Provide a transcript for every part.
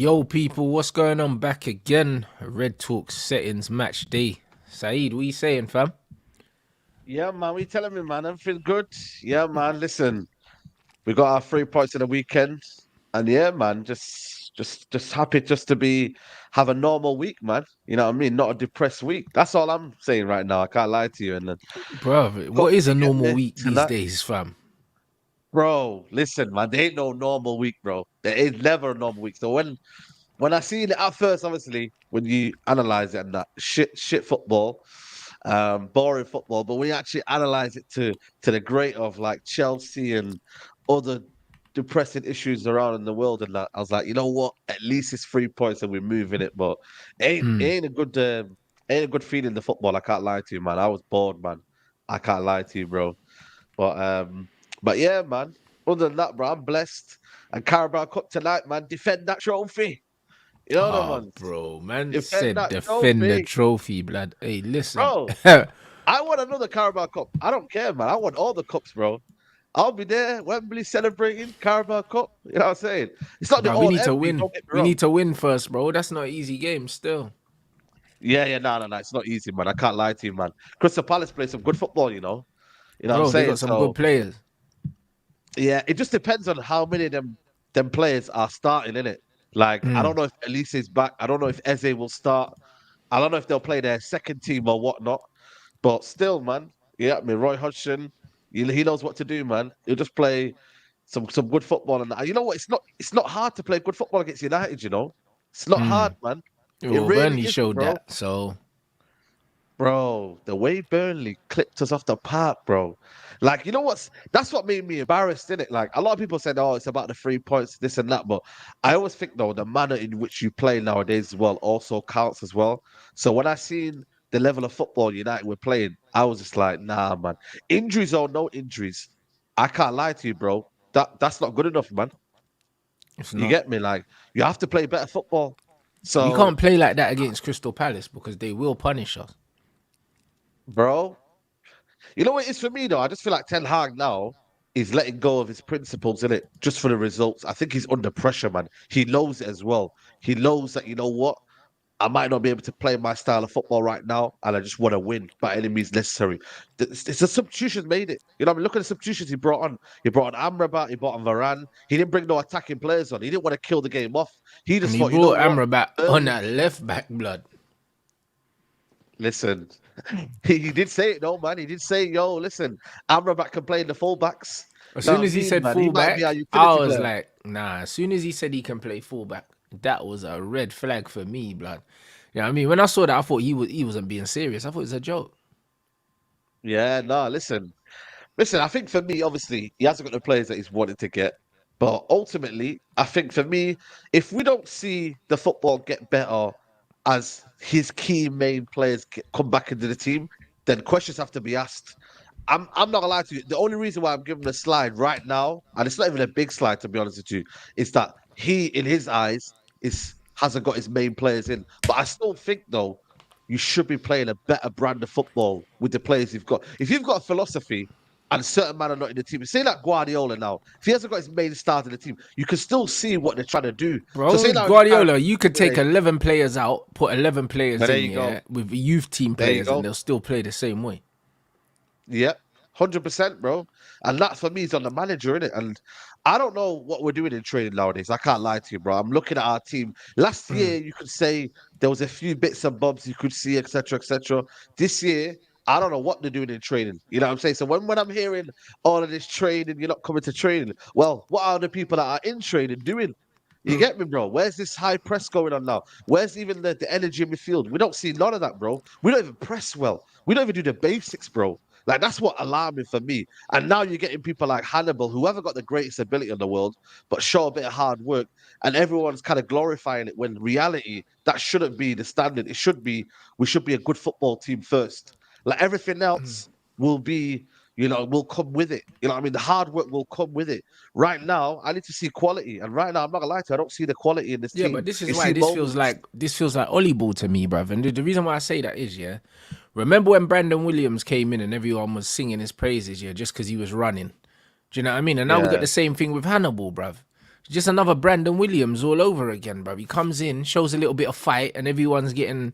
Yo, people, what's going on? Back again. Red Talk settings match day. Saeed, what you saying, fam? Yeah, man. We telling me, man. Everything good. Yeah, man. Listen, we got our 3 points in the weekend, and yeah, man. Just happy just to have a normal week, man. You know what I mean? Not a depressed week. That's all I'm saying right now. I can't lie to you. And then Bruv, what is a hopefully get normal there week these tonight, days, fam? bro. Listen, man. There ain't no normal week, bro. There is never a normal week. So when I seen it at first, obviously, when you analyze it and that shit football, boring football, but when you actually analyze it to the great of like Chelsea and other depressing issues around in the world and that, I was like, you know what? At least it's 3 points and we're moving it, but it Mm. ain't a good feeling the football. I can't lie to you, man. I was bored, man. I can't lie to you, bro. But um, but yeah, man. Other than that, bro, I'm blessed. And Carabao Cup tonight, man. Defend that trophy. You know the Oh, ones. bro, man Defend said that defend the trophy, trophy, blood. Hey, listen. bro. I want another Carabao Cup. I don't care, man. I want all the cups, bro. I'll be there, Wembley celebrating Carabao Cup. You know what I'm saying? It's not the Bruv, we all need to every, win. don't get me We wrong. need to win first, bro. That's not an easy game still. Yeah, no. It's not easy, man. I can't lie to you, man. Crystal Palace play some good football, you know. You know what I'm Bro, they saying? got some good So players. yeah, it just depends on how many of them players are starting in it. Like, I Mm. don't know if Elise is back. I don't know if Eze will start. I don't know if they'll play their second team or whatnot. But still, man, yeah, I mean Roy Hodgson, he knows what to do, man. He'll just play some good football and that. You know what? It's not hard to play good football against United. You know, it's not hard, Mm. man. It Well, really Burnley isn't, showed bro. that, so Bro, the way Burnley clipped us off the park, bro. Like, you know that's what made me embarrassed, didn't it? Like, a lot of people said, oh, it's about the 3 points, this and that. But I always think, though, the manner in which you play nowadays as well also counts as well. So when I seen the level of football United were playing, I was just like, nah, man. Injuries or no injuries, I can't lie to you, bro. That's not good enough, man. it's You not. get me? Like, you have to play better football. We So, can't play like that against Crystal Palace because they will punish us. bro, you know what it is for me though? I just feel like Ten Hag now is letting go of his principles in it just for the results. I think he's under pressure, man. He knows it as well. He knows that you know what? I might not be able to play my style of football right now, and I just want to win by any means necessary. It's the substitutions made it. You know, I mean, look at the substitutions he brought on. He brought on Amrabat, he brought on Varane. He didn't bring no attacking players on. He didn't want to kill the game off. He And just he thought, you know brought what? Amra back on Early, that left back, blood. listen, he did say it, though, man. He did say, yo, listen, Amrabat can play in the fullbacks. As You know soon what I as he mean, said man? He might be our fullback, I utility was player. like, nah. As soon as he said he can play fullback, that was a red flag for me, blood. You know what I mean? When I saw that, I thought he wasn't being serious. I thought it was a joke. Yeah, no, listen. I think for me, obviously, he hasn't got the players that he's wanted to get. But ultimately, I think for me, if we don't see the football get better as his key main players come back into the team, then questions have to be asked. I'm not gonna lie to you. The only reason why I'm giving a slide right now, and it's not even a big slide to be honest with you, is that he, in his eyes, is hasn't got his main players in. But I still think though, you should be playing a better brand of football with the players you've got. If you've got a philosophy and certain man are not in the team, say like Guardiola now, if he hasn't got his main stars in the team, you can still see what they're trying to do. So Bro, say with now in the Guardiola, you could take today, 11 players out, put 11 but players there in, you go. yeah, with youth team There you players, and go. they'll still play the same way. Yep, 100%, bro. And that for me is on the manager, innit? And I don't know what we're doing in training nowadays. I can't lie to you, bro. I'm looking at our team. Last Mm. year, you could say there was a few bits and bobs you could see, etc., etc. This year, I don't know what they're doing in training. You know what I'm saying? So when I'm hearing all of this training, you're not coming to training. Well, what are the people that are in training doing? You Mm. get me, bro? Where's this high press going on now? Where's even the energy in the field? We don't see none of that, bro. We don't even press well. We don't even do the basics, bro. Like that's what alarming for me. And now you're getting people like Hannibal, who haven't got the greatest ability in the world, but show a bit of hard work, and everyone's kind of glorifying it. When reality, that shouldn't be the standard. It should be we should be a good football team first. Like everything else will be, will come with it. You know what I mean? The hard work will come with it. Right now, I need to see quality, and right now, I'm not gonna lie to you, I don't see the quality in this Yeah, team. but this is You why see moments. this feels like Ollie ball to me, bruv. And the reason why I say that is, yeah, remember when Brandon Williams came in and everyone was singing his praises, yeah, just because he was running. Do you know what I mean? And now we got Yeah, the same thing with Hannibal, bruv. Just another Brandon Williams all over again, bro. He comes in, shows a little bit of fight, and everyone's getting,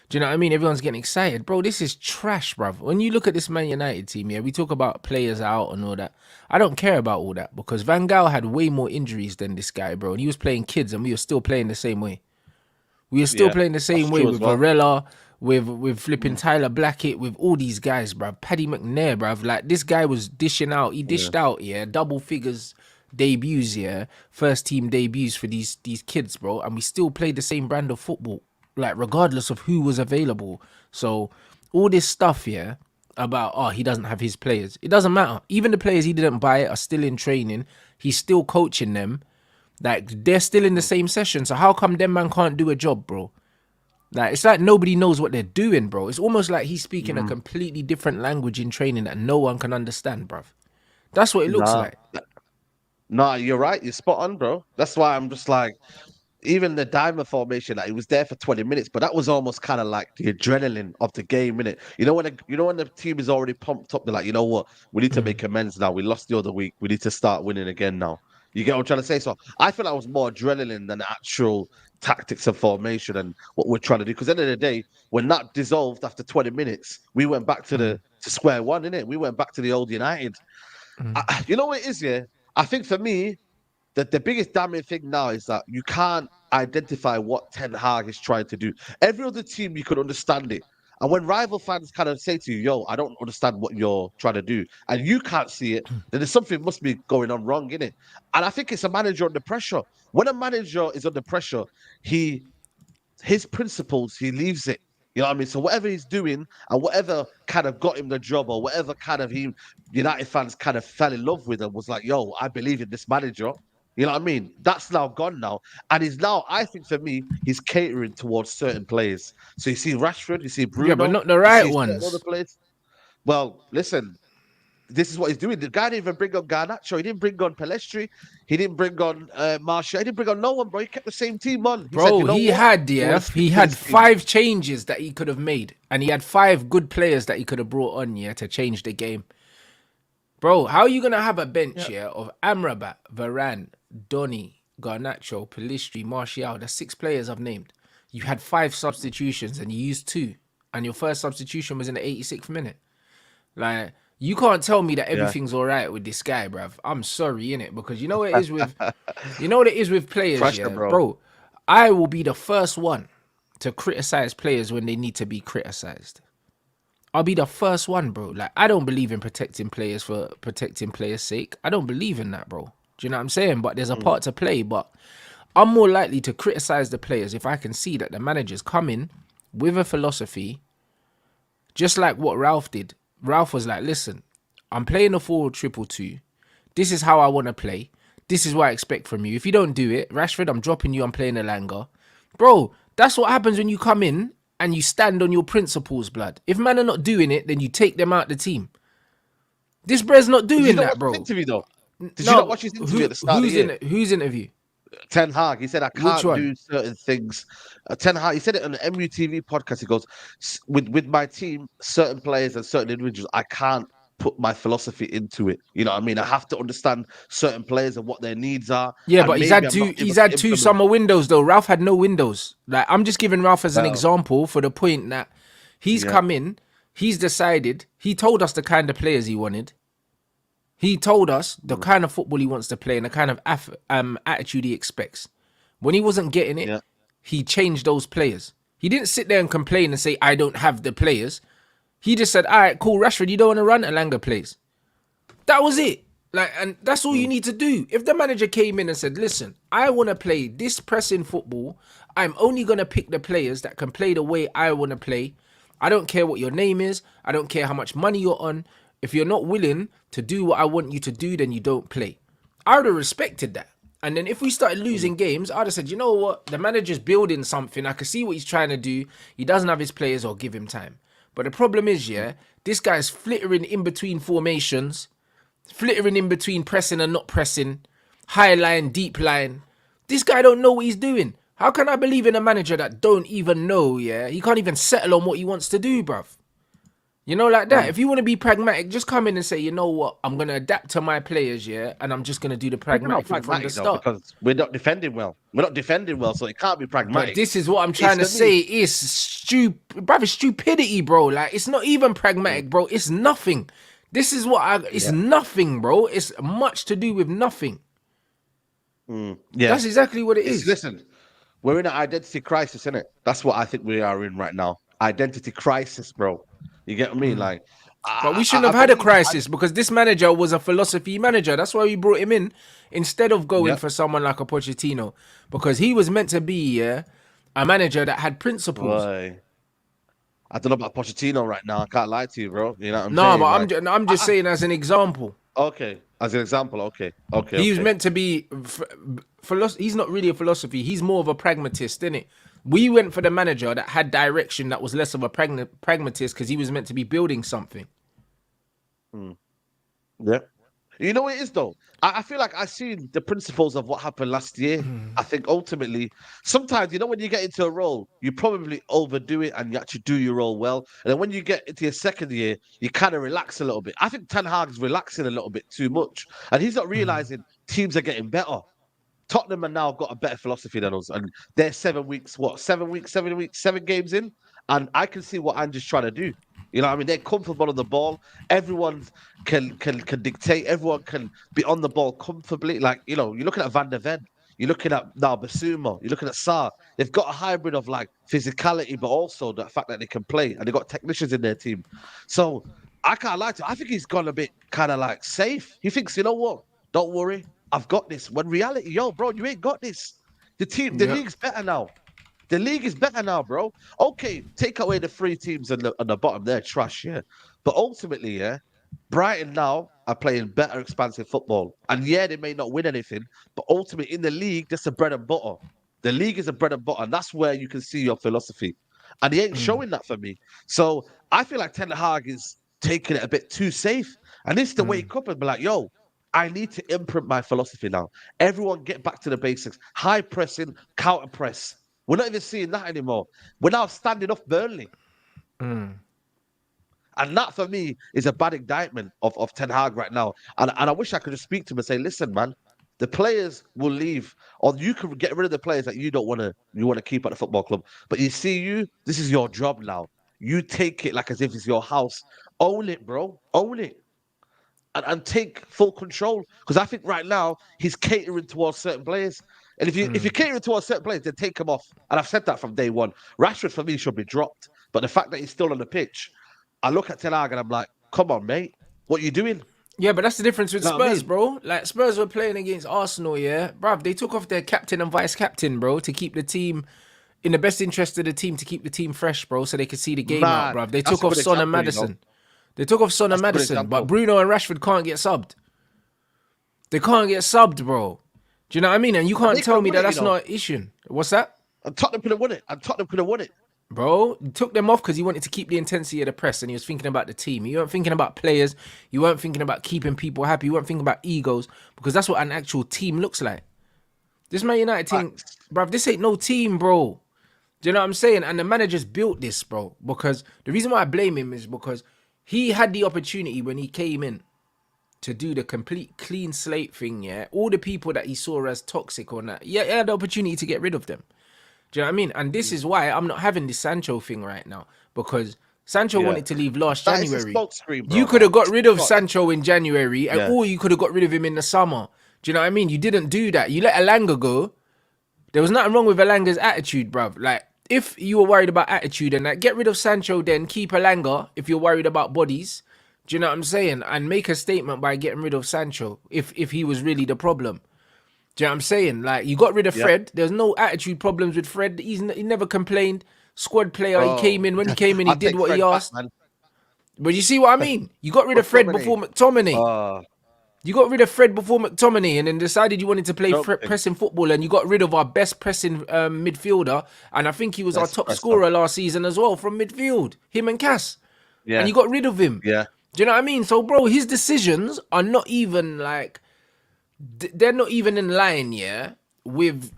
do you know what I mean? Everyone's getting excited. Bro, this is trash, bro. When you look at this Man United team, yeah, we talk about players out and all that. I don't care about all that because Van Gaal had way more injuries than this guy, bro. And he was playing kids and we were still playing the same way. We are still Yeah, playing the that's same way true as with well. Varela, with flipping Mm, Tyler Blackett, with all these guys, bruv. Paddy McNair, bruv. Like, this guy was dishing out. He yeah, dished out, yeah, double figures debuts, yeah, first team debuts for these kids, bro. And we still played the same brand of football, like, regardless of who was available. So, all this stuff, yeah, about, oh, he doesn't have his players. It doesn't matter. Even the players he didn't buy are still in training. He's still coaching them. Like, they're still in the mm, same session. So how come them man can't do a job, bro? Like, it's like nobody knows what they're doing, bro. It's almost like he's speaking a mm. completely different language in training that no one can understand, bruv. That's what it looks Nah, like. nah, you're right. You're spot on, bro. That's why I'm just like, even the diamond formation, like, it was there for 20 minutes, but that was almost kind of like the adrenaline of the game, innit? You know when the team is already pumped up, they're like, you know what, we need to Mm, make amends now. We lost the other week. We need to start winning again now. You get what I'm trying to say? So I feel like it was more adrenaline than actual tactics and formation and what we're trying to do. Because at the end of the day, when that dissolved after 20 minutes, we went back to mm, the to square one, innit? We went back to the old United. mm. You know what it is, yeah? I think for me, the biggest damning thing now is that you can't identify what Ten Hag is trying to do. Every other team, you could understand it. And when rival fans kind of say to you, yo, I don't understand what you're trying to do, and you can't see it, then there's something must be going on wrong, in it. And I think it's a manager under pressure. When a manager is under pressure, he his principles, he leaves it. You know what I mean? So whatever he's doing and whatever kind of got him the job or whatever kind of he United fans kind of fell in love with him was like, yo, I believe in this manager. You know what I mean? That's now gone now. And he's now, I think for me, he's catering towards certain players. So you see Rashford, you see Yeah, but Bruno, not the you right see certain other ones. players. Well, listen, this is what he's doing. The guy didn't even bring on Garnacho. He didn't bring on Pelestri. He didn't bring on Martial. He didn't bring on no one, bro. He kept the same team on. He said, you Bro, know he what? had, We want yeah, to he stick to had this team. 5 changes that he could have made. And he had 5 good players that he could have brought on, yeah, to change the game. Bro, how are you going to have a bench, Yeah. yeah, of Amrabat, Varane, Donny, Garnacho, Pelistri, Martial? That's 6 players I've named. You had 5 substitutions and you used 2. And your first substitution was in the 86th minute. Like, you can't tell me that Yeah. everything's all right with this guy, bruv. I'm sorry, innit? Because you know what it is with players, Pressure, yeah, bro. bro. I will be the first one to criticize players when they need to be criticized. I'll be the first one, bro. Like, I don't believe in protecting players for protecting players' sake. I don't believe in that, bro. Do you know what I'm saying? But there's a Mm, part to play. But I'm more likely to criticize the players if I can see that the manager's coming with a philosophy, just like what Ralph did. Ralph was like, listen, I'm playing a 4-2-2. This is how I want to play. This is what I expect from you. If you don't do it, Rashford, I'm dropping you. I'm playing a Langer. Bro, that's what happens when you come in and you stand on your principles, blood. If man are not doing it, then you take them out the team. This bread's not Did you doing not that, watch his bro. interview though? Did you not No, watch his interview at the start of the year? who's interview? Ten Hag, he said I Which can't one? do certain things. Ten Hag, he said it on the MUTV podcast. He goes, with my team, certain players and certain individuals, I can't put my philosophy into it. You know what I mean? I have to understand certain players and what their needs are, Yeah, and but maybe I'm not able he's to had two implement. summer windows though. Ralph had no windows. Like, I'm just giving Ralph as an Well, example for the point that he's yeah, come in, he's decided, he told us the kind of players he wanted. He told us the mm, kind of football he wants to play and the kind of attitude he expects. When he wasn't getting it, yeah, he changed those players. He didn't sit there and complain and say, I don't have the players. He just said, all right, cool, Rashford, you don't want to run? Alanga plays. That was it. Like, and that's all you mm, need to do. If the manager came in and said, listen, I want to play this pressing football, I'm only going to pick the players that can play the way I want to play. I don't care what your name is. I don't care how much money you're on. If you're not willing to do what I want you to do, then you don't play. I would have respected that. And then if we started mm, losing games, I'd have said, you know what? The manager's building something. I can see what he's trying to do. He doesn't have his players or give him time. But the problem is, mm. yeah, this guy's flittering in between formations, flittering in between pressing and not pressing, high line, deep line. This guy don't know what he's doing. How can I believe in a manager that don't even know, yeah? He can't even settle on what he wants to do, bruv. You know, like that. Mm. If you want to be pragmatic, just come in and say, you know what, I'm gonna adapt to my players, yeah, and I'm just gonna do the We're not pragmatic thing from the pragmatic though start. because we're not defending well. We're not defending well, so it can't be But pragmatic. this is what I'm It's trying to for me. say. It's brother, stupidity, bro. Like it's not even Mm, pragmatic, bro. It's nothing. This is what I. It's yeah, nothing, bro. It's much to do with nothing. yeah. That's exactly what it It's is. listen. We're in an identity crisis, isn't it? That's what I think we are in right now. Identity crisis, bro. You get what I mean? Like, But we shouldn't I have had a believe. crisis because this manager was a philosophy manager. That's why we brought him in instead of going Yeah. for someone like a Pochettino because he was meant to be a manager that had principles. Boy, I don't know about Pochettino right now. I can't lie to you, bro. You know what I'm No, but saying? Like, I'm just I, saying as an example. okay, as an example, okay, okay, He was okay. meant to be he's not really a philosophy. He's more of a pragmatist, isn't it? We went for the manager that had direction that was less of a pragmatist because he was meant to be building something. Mm, yeah. You know what it is though? I feel like I've seen the principles of what happened last year. I think ultimately, sometimes you know when you get into a role, you probably overdo it and you actually do your role well. And then when you get into your second year, you kind of relax a little bit. I think Ten Hag's relaxing a little bit too much, and he's not realizing teams are getting better. Tottenham are now got a better philosophy than us, and they're 7 weeks, what, 7 weeks, 7 weeks, 7 games in, and I can see what Ange's trying to do. You know, what I mean, they're comfortable on the ball. Everyone can dictate. Everyone can be on the ball comfortably. Like you're looking at Van der Ven, you're looking at now Basuma, you're looking at Sarr. They've got a hybrid of like physicality, but also the fact that they can play, and they've got technicians in their team. So I can't lie to you. I think he's gone a bit kind of like safe. He thinks, you know what? Don't worry. I've got this. When reality, yo, bro, you ain't got this. The Yeah. league's better now. The league is better now, bro. Okay, take away the three teams on the bottom, they're trash, yeah. But ultimately, yeah, Brighton now are playing better expansive football. And yeah, they may not win anything, but ultimately in the league, that's the bread and butter. The league is a bread and butter, and that's where you can see your philosophy. And he ain't showing that for me. So I feel like Ten Hag is taking it a bit too safe. And this is to wake up and be like, yo, I need to imprint my philosophy now. Everyone get back to the basics. High pressing, counter press. We're not even seeing that anymore. We're now standing off Burnley. And that for me is a bad indictment of Ten Hag right now. And I wish I could just speak to him and say, listen, man, the players will leave, or you can get rid of the players that you don't want to keep at the football club. But you see, this is your job now. You take it like as if it's your house. Own it, bro. Own it. And take full control. Because I think right now he's catering towards certain players. And if you're catering towards certain players, then take him off. And I've said that from day one. Rashford for me should be dropped. But the fact that he's still on the pitch, I look at Ten Hag and I'm like, come on, mate. What are you doing? Yeah, but that's the difference with You know what I Spurs, mean? bro. Like Spurs were playing against Arsenal, yeah, bruv. They took off their captain and vice captain, bro, to keep the team in the best interest of the team to keep the team fresh, bro, so they could see the game out, Man, bruv. They that's took a off good Son and example, you know. Madison. They took off Son and That's a good Madison, but example. Bruno and Rashford can't get subbed. They can't get subbed, bro. Do you know what I mean? And you And can't they could tell have me won that it, you that's know. not an issue. What's that? And Tottenham could have won it. And Tottenham could have won it. Bro, he took them off because he wanted to keep the intensity of the press and he was thinking about the team. You weren't thinking about players. You weren't thinking about keeping people happy. You weren't thinking about egos because that's what an actual team looks like. This Man United team, Facts. bruv, this ain't no team, bro. Do you know what I'm saying? And the manager's built this, bro. Because the reason why I blame him is because he had the opportunity when he came in to do the complete clean slate thing, yeah? All the people that he saw as toxic or not, yeah, he had the opportunity to get rid of them. Do you know what I mean? And this is why I'm not having this Sancho thing right now. Because Sancho Yeah. wanted to leave last That is a January. smoke screen, You bro, could have man. got rid of God, Sancho in January, and yeah. or you could have got rid of him in the summer. Do you know what I mean? You didn't do that. You let Alanga go. There was nothing wrong with Alanga's attitude, bruv. Like, if you were worried about attitude and that, get rid of Sancho then, keep Alanga if you're worried about bodies. Do you know what I'm saying? And make a statement by getting rid of Sancho if he was really the problem. Do you know what I'm saying? Like, you got rid of Yeah. Fred. There's no attitude problems with Fred. He never complained. Squad player, he came Oh, in. When he came in, he I'll did take what he Fred back, asked. man. But you see what I mean? You got rid of Fred McTominay. before McTominay. Oh, You got rid of Fred before McTominay and then decided you wanted to play joking. pressing football and you got rid of our best pressing midfielder. And I think he was our Best top presser. scorer last season as well from midfield, him and Cass. And Yeah. you got rid of him. Yeah. Do you know what I mean? So, bro, his decisions are not even like, they're not even in line, yeah, with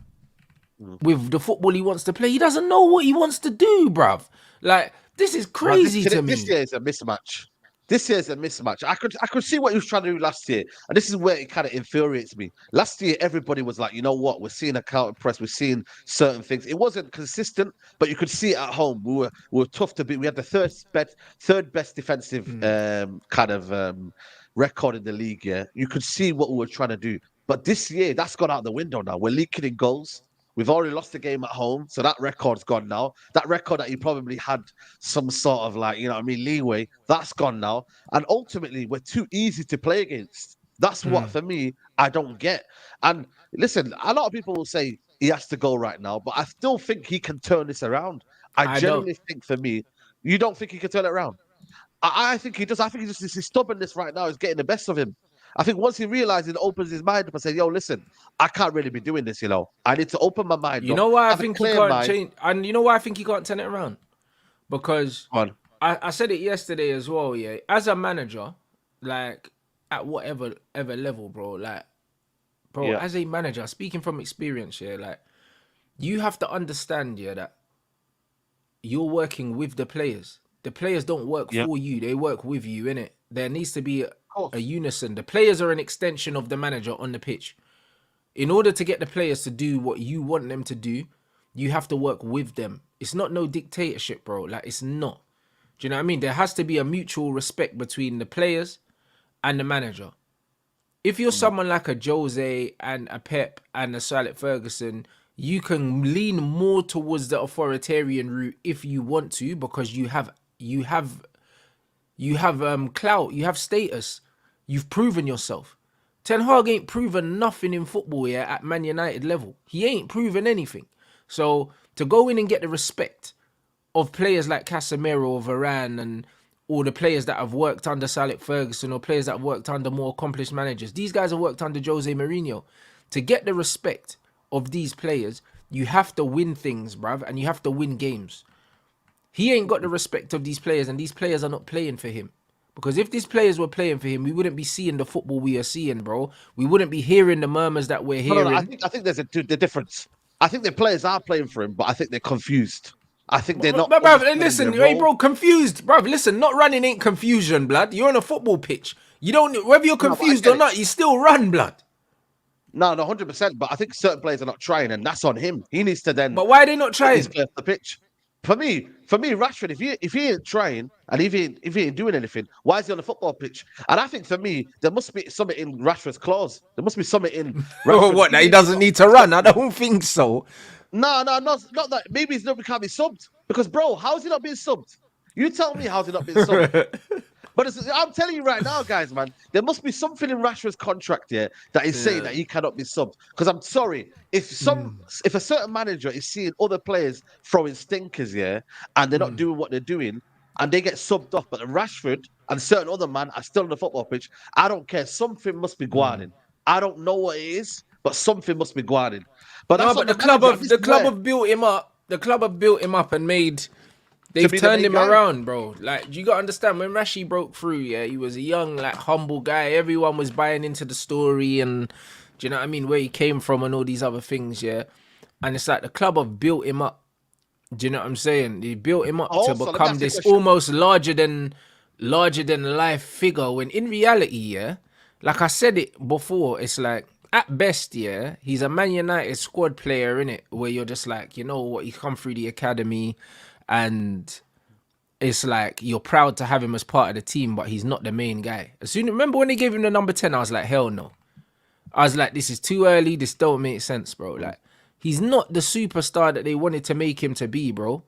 the football he wants to play. He doesn't know what he wants to do, bruv. Like, This is Now, crazy to this me. year is a mismatch. This year's a mismatch. I could see what he was trying to do last year, and this is where it kind of infuriates me. Last year, everybody was like, you know what, we're seeing a counter press, we're seeing certain things. It wasn't consistent, but you could see it at home. We were tough to beat. We had the third best defensive kind of record in the league. Yeah, you could see what we were trying to do. But this year, that's gone out the window now. We're leaking in goals. We've already lost the game at home, so that record's gone now. That record that you probably had some sort of like, you know what I mean, leeway, that's gone now. And ultimately, we're too easy to play against. That's what, for me, I don't get. And listen, a lot of people will say he has to go right now, but I still think he can turn this around. I I don't. genuinely think for me, you don't think he can turn it around? I think he does. I think he just his stubbornness right now is getting the best of him. I think once he realizes and opens his mind up and says, yo, listen, I can't really be doing this, you know. I need to open my mind You up, know why I have a think he clear can't mind. change, and you know why I think he can't turn it around? Because On. I said it yesterday as well. Yeah, as a manager, like at whatever ever level, bro. Like, bro, Yeah. as a manager, speaking from experience, yeah, like you have to understand, yeah, that you're working with the players. The players don't work Yeah. for you; they work with you, innit? There needs to be Of course. a unison. The players are an extension of the manager on the pitch. In order to get the players to do what you want them to do, you have to work with them. It's not no dictatorship, bro. Like, it's not. Do you know what I mean? There has to be a mutual respect between the players and the manager. If you're Mm. someone like a Jose and a Pep and a Sir Alex Ferguson, you can lean more towards the authoritarian route if you want to, because you have clout, you have status, you've proven yourself. Ten Hag ain't proven nothing in football yet at Man United level. He ain't proven anything. So to go in and get the respect of players like Casemiro or Varane and all the players that have worked under Sir Alex Ferguson or players that have worked under more accomplished managers, these guys have worked under Jose Mourinho. To get the respect of these players, you have to win things, bruv, and you have to win games. He ain't got the respect of these players, and these players are not playing for him. Because if these players were playing for him, we wouldn't be seeing the football we are seeing, bro. We wouldn't be hearing the murmurs that we're No, no, no. hearing. I think there's the difference. I think the players are playing for him, but I think they're confused. I think they're not Bro, understanding listen, their hey, role. bro, confused, bro. Listen, not running ain't confusion, blood. You're on a football pitch. You don't, whether you're No, but I confused get or it. not, you still run, blood. No, no, 100%. But I think certain players are not trying, and that's on him. He needs to then But why are they not put his trying? play off the pitch. For me, Rashford, if he ain't trying and if he ain't doing anything, why is he on the football pitch? And I think for me, there must be something in Rashford's clause. There must be something in Or Rashford. what? That Even he if he's doesn't not need to run? I subbed. don't think so. No, no, not that. Maybe he's not can't be subbed because, bro, how's he not being subbed? You tell me how's he not being subbed? But I'm telling you right now, guys, man, there must be something in Rashford's contract here that is saying Yeah. that he cannot be subbed. Because I'm sorry, if a certain manager is seeing other players throwing stinkers, yeah, and they're not doing what they're doing, and they get subbed off, but Rashford and certain other man are still on the football pitch, I don't care. Something must be guarding. I don't know what it is, but something must be guarding. But No, that's but on the manager, and this the is club where have built him up. The club have built him up and made. to They've be the turned main him guy. around, bro. Like, you gotta understand, when Rashi broke through, yeah, he was a young, like, humble guy. Everyone was buying into the story and, do you know what I mean, where he came from and all these other things, yeah. And it's like the club have built him up. Do you know what I'm saying? They built him up to Also, let me become ask you a this question. almost larger than life figure. When in reality, yeah, like I said it before, it's like at best, yeah, he's a Man United squad player in it, where you're just like, you know what, he's come through the academy, and it's like you're proud to have him as part of the team, but he's not the main guy. As soon remember when they gave him the number 10, I was like, hell no. I was like, this is too early. This don't make sense, bro. Like, he's not the superstar that they wanted to make him to be, bro.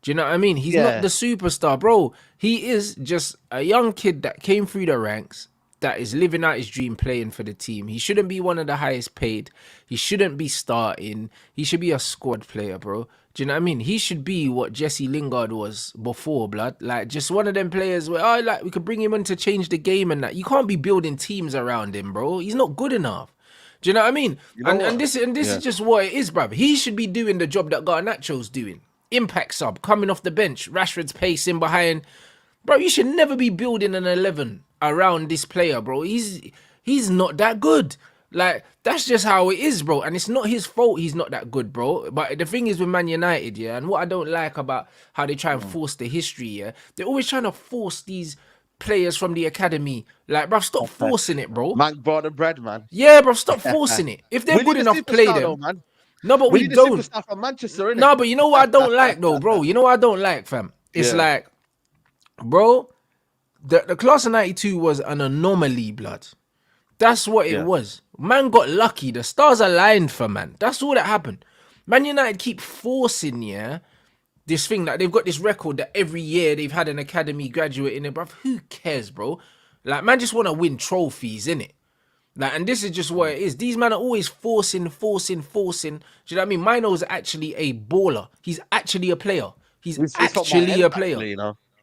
Do you know what I mean? He's not Yeah. the superstar, bro. He is just a young kid that came through the ranks, that is living out his dream playing for the team. He shouldn't be one of the highest paid. He shouldn't be starting. He should be a squad player, bro. Do you know what I mean? He should be what Jesse Lingard was before, blood. Like, just one of them players where, oh, like, we could bring him in to change the game and that. You can't be building teams around him, bro. He's not good enough. Do you know what I mean? You know And what? this is Yeah. just what it is, bruv. He should be doing the job that Garnacho's doing. Impact sub, coming off the bench. Rashford's pacing behind. Bro, you should never be building an 11 around this player, bro. He's not that good. Like, that's just how it is, bro. And it's not his fault he's not that good, bro. But the thing is with Man United, yeah, and what I don't like about how they try and Mm. force the history, yeah, they're always trying to force these players from the academy. Like, bro, stop forcing it, bro. Man, born and bred, man. Yeah, bro, stop forcing it. If they're We good need a enough, play superstar, though, them. man. No, but We we need a don't. superstar from Manchester, innit? No, but you know what I don't like, though, bro? You know what I don't like, fam? It's Yeah, like, bro, the class of 92 was an anomaly, blood. That's what it yeah. was. Man got lucky. The stars aligned for man. That's all that happened. Man United keep forcing, yeah, this thing that they've got this record that every year they've had an academy graduate in it, bruv. Who cares, bro? Like, man just want to win trophies, innit? Like, and this is just what it is. These men are always forcing. Do you know what I mean? Mino's actually a baller. He's actually a player. He's He's from my actually end, a player. actually,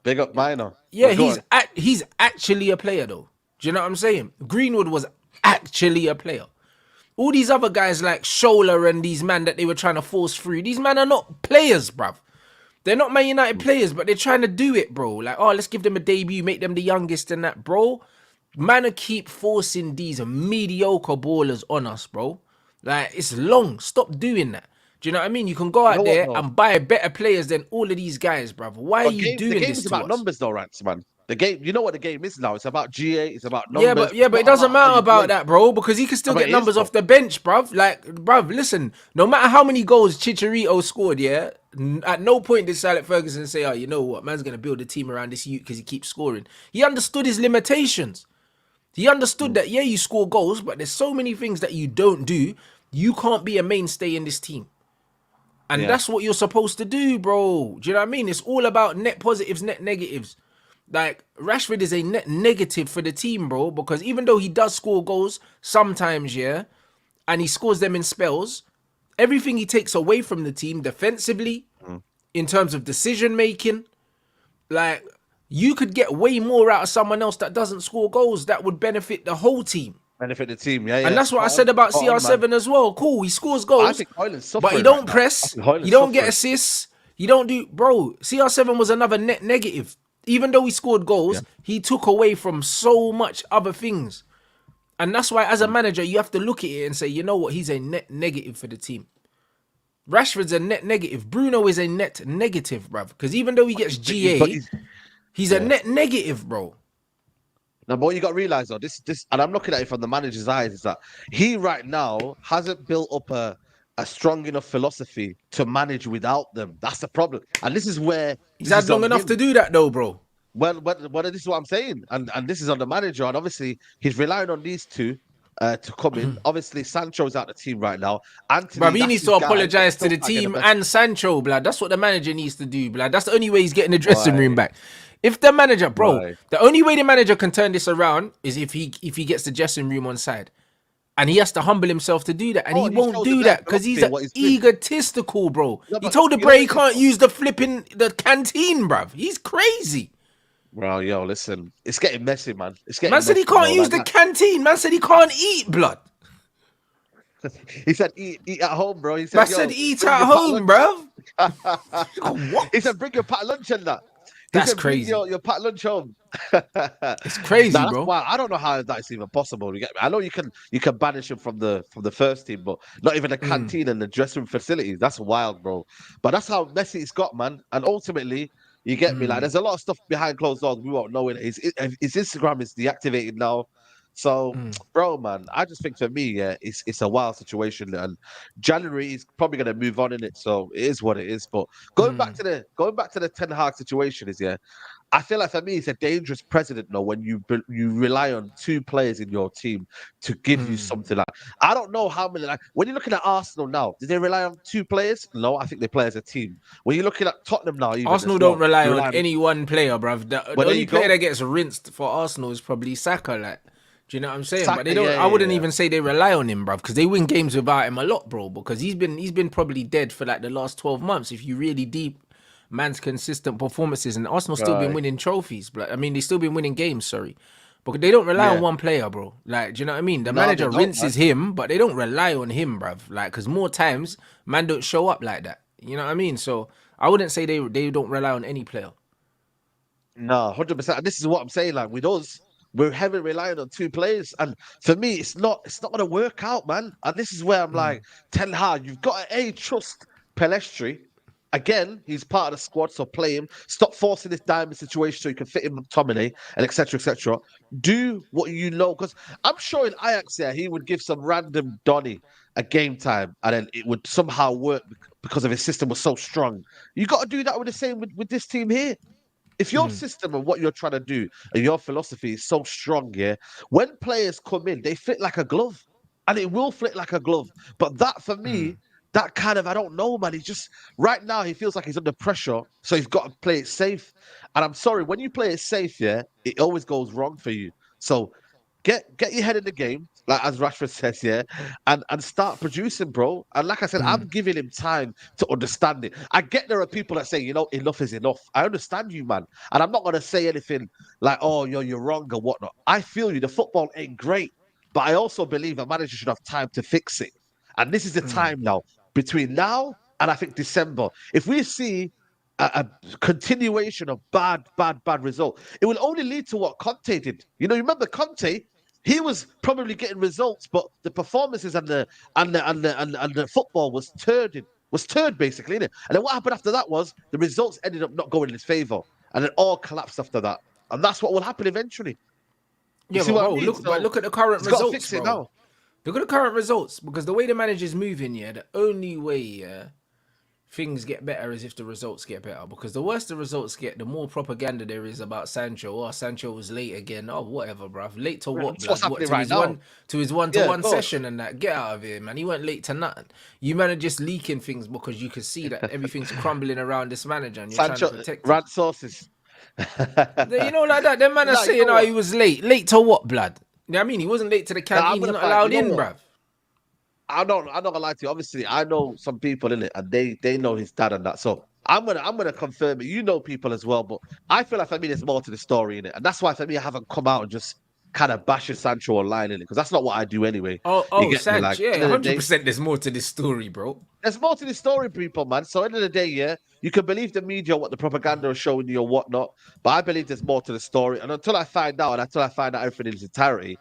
Big up Minor. Yeah, But go on. he's actually a player though. Do you know what I'm saying? Greenwood was actually a player. All these other guys like Shola and these men that they were trying to force through, these men are not players, bruv. They're not Man United players, but they're trying to do it, bro. Like, oh, let's give them a debut, make them the youngest and that, bro. Man, keep forcing these mediocre ballers on us, bro. Like, it's long. Stop doing that. Do you know what I mean? You can go You know out what, there though? and buy better players than all of these guys, bruv. Why are But you the doing game this is to about us? numbers, though, Rants, man. The game, you know what the game is now? It's about GA. It's about Yeah, numbers. but It's it not doesn't about how matter you about play. that, bro, because he can still But get it is, numbers though. off the bench, bruv. Like, bruv, listen, no matter how many goals Chicharito scored, yeah, at no point did Alex Ferguson say, oh, you know what, man's gonna build a team around this youth because he keeps scoring. He understood his limitations. He understood Mm. that, yeah, you score goals, but there's so many things that you don't do. You can't be a mainstay in this team. And Yeah. that's what you're supposed to do, bro. Do you know what I mean? It's all about net positives, net negatives. Like, Rashford is a net negative for the team, bro, because even though he does score goals sometimes, yeah, and he scores them in spells, everything he takes away from the team defensively, Mm. in terms of decision making, like, you could get way more out of someone else that doesn't score goals that would benefit the whole team. Benefit the team. Yeah, And yeah. that's what I said about Spot on, man. CR7 as well. Cool, he scores I goals, think Hoyland's but he suffering right don't now. I press. think He Hoyland's don't get suffering. assists. He don't do, bro. CR7 was another net negative. Even though he scored Yeah. goals, he took away from so much other things. And that's why, as a Mm. manager, you have to look at it and say, you know what, he's a net negative for the team. Rashford's a net negative. Bruno is a net negative, bruv. Because even though he gets But GA, he's a yeah. net negative, bro. Now, but what you got to realize though, this, and I'm looking at it from the manager's eyes, is that he right now hasn't built up a strong enough philosophy to manage without them. That's the problem, and this is where He's this had is long on enough to him. do that, though, bro. Well, this is what I'm saying, and this is on the manager, and obviously he's relying on these two to come in. Obviously, Sancho's out the team right now. Anthony, Bruv, he that's needs his to guy, but apologize to still the can't get the team best. and Sancho, blood. That's what the manager needs to do, blood. That's the only way he's getting the dressing room Right, back. If the manager, bro, right. the only way the manager can turn this around is if he gets the dressing room on side. And he has to humble himself to do that. And Oh, he and he won't shows a do better that because he's philosophy in a what he's doing. egotistical, bro. No, He but told the you know Bray what he it is, can't though? use the flipping the canteen, bruv. He's crazy. Bro, yo, listen, it's getting messy, man. It's Man getting said he messy, can't bro. use Like the that. canteen. Man said he can't eat, blood. He said, eat at home, bro. He Man said, said yo, eat bring at your packed home, lunch. bruv. He What? said, bring your packed lunch and that. He That's said, bring crazy. your packed lunch home. It's Nah, crazy, that's bro. why I don't know how that's even possible. You get me? I know you can banish him from the first team, but not even the canteen and the dressing room facilities. That's wild, bro. But that's how messy it's got, man. And ultimately, you get me. Like, there's a lot of stuff behind closed doors we won't know. It his Instagram is deactivated now. So, bro, man, I just think for me, yeah, it's a wild situation, and January is probably going to move on in it. So it is what it is. But going back to the Ten Hag situation is, yeah, I feel like for me, it's a dangerous precedent, though, when you rely on two players in your team to give you something. Like, I don't know how many. Like, when you're looking at Arsenal now, did they rely on two players? No, I think they play as a team. When you're looking at Tottenham now, even Arsenal as don't well, rely they on rely on. any one player, bruv. The Well, there only you player go, that gets rinsed for Arsenal is probably Saka. Like, do you know what I'm saying? But they Saka. don't. Yeah, I yeah, wouldn't yeah. even say they rely on him, bruv, because they win games without him a lot, bro. Because he's been probably dead for like the last 12 months. If you really deep man's consistent performances, and Arsenal still been Right. winning trophies. But I mean, they still been winning games. Sorry. But they don't rely on Yeah. one player, bro. Like, do you know what I mean? The No, they manager don't, rinses man. him, but they don't rely on him, bruv. Like, because more times, man don't show up like that. You know what I mean? So I wouldn't say they don't rely on any player. No, 100%. And this is what I'm saying. Like with us, we're heavily relying on two players. And for me, it's not gonna work out, man. And this is where I'm like, Ten Hag, you've got to trust Pelestri. Again, he's part of the squad, so play him. Stop forcing this diamond situation so you can fit him McTominay and etc. etc. Do what you know, because I'm sure in Ajax, yeah, he would give some random Donny a game time, and then it would somehow work because of his system was so strong. You got to do that with the same with this team here. If your system and what you're trying to do and your philosophy is so strong, yeah, when players come in, they fit like a glove, and it will fit like a glove. But that for me, that kind of I don't know, man. He's just right now he feels like he's under pressure, so he's got to play it safe. And I'm sorry, when you play it safe, yeah, it always goes wrong for you. So get your head in the game, like as Rashford says, yeah, and start producing, bro. And like I said, I'm giving him time to understand it. I get there are people that say, enough is enough. I understand you, man, and I'm not gonna say anything like, oh, you're wrong or whatnot. I feel you. The football ain't great, but I also believe a manager should have time to fix it. And this is the time now between now and I think December. If we see a continuation of bad result, it will only lead to what Conte did. You remember Conte? He was probably getting results, but the performances and the football was turd basically, innit? And then what happened after that was the results ended up not going in his favor, and it all collapsed after that. And that's what will happen eventually. You Yeah, see but what I bro, mean? look, but So look at the current he's got to results, fix it bro. now. Look at the current results, because the way the manager's moving, yeah, the only way, yeah, things get better is if the results get better. Because the worse the results get, the more propaganda there is about Sancho. Oh, Sancho was late again. Oh, whatever, bruv. Late to what, That's what's blood? What happening to right his now. one to Yeah, of one course. session and that? Get out of here, man. He weren't late to nothing. You man are just leaking things because you can see that everything's crumbling around this manager and you're trying to Sancho protect him. rant sources. Like that. Them man are Nah, you know saying, oh, what? he was late. Late to what, blood? You know what I mean? He wasn't late to the Nah, I'm canteen. He's gonna not find. You allowed know in, what? bruv. I'm not gonna lie to you. Obviously, I know some people in it, and they know his dad and that. So I'm gonna confirm it. You know people as well, but I feel like for me there's more to the story in it, and that's why for me I haven't come out and just kind of bashing Sancho online in it because that's not what I do anyway. You get me? Sanch, Like yeah, end of the day, 100%. There's more to this story, bro. there's more to the story, people, man. So end of the day, yeah, you can believe the media what the propaganda is showing you or whatnot, but I believe there's more to the story. And until I find out everything in its entirety,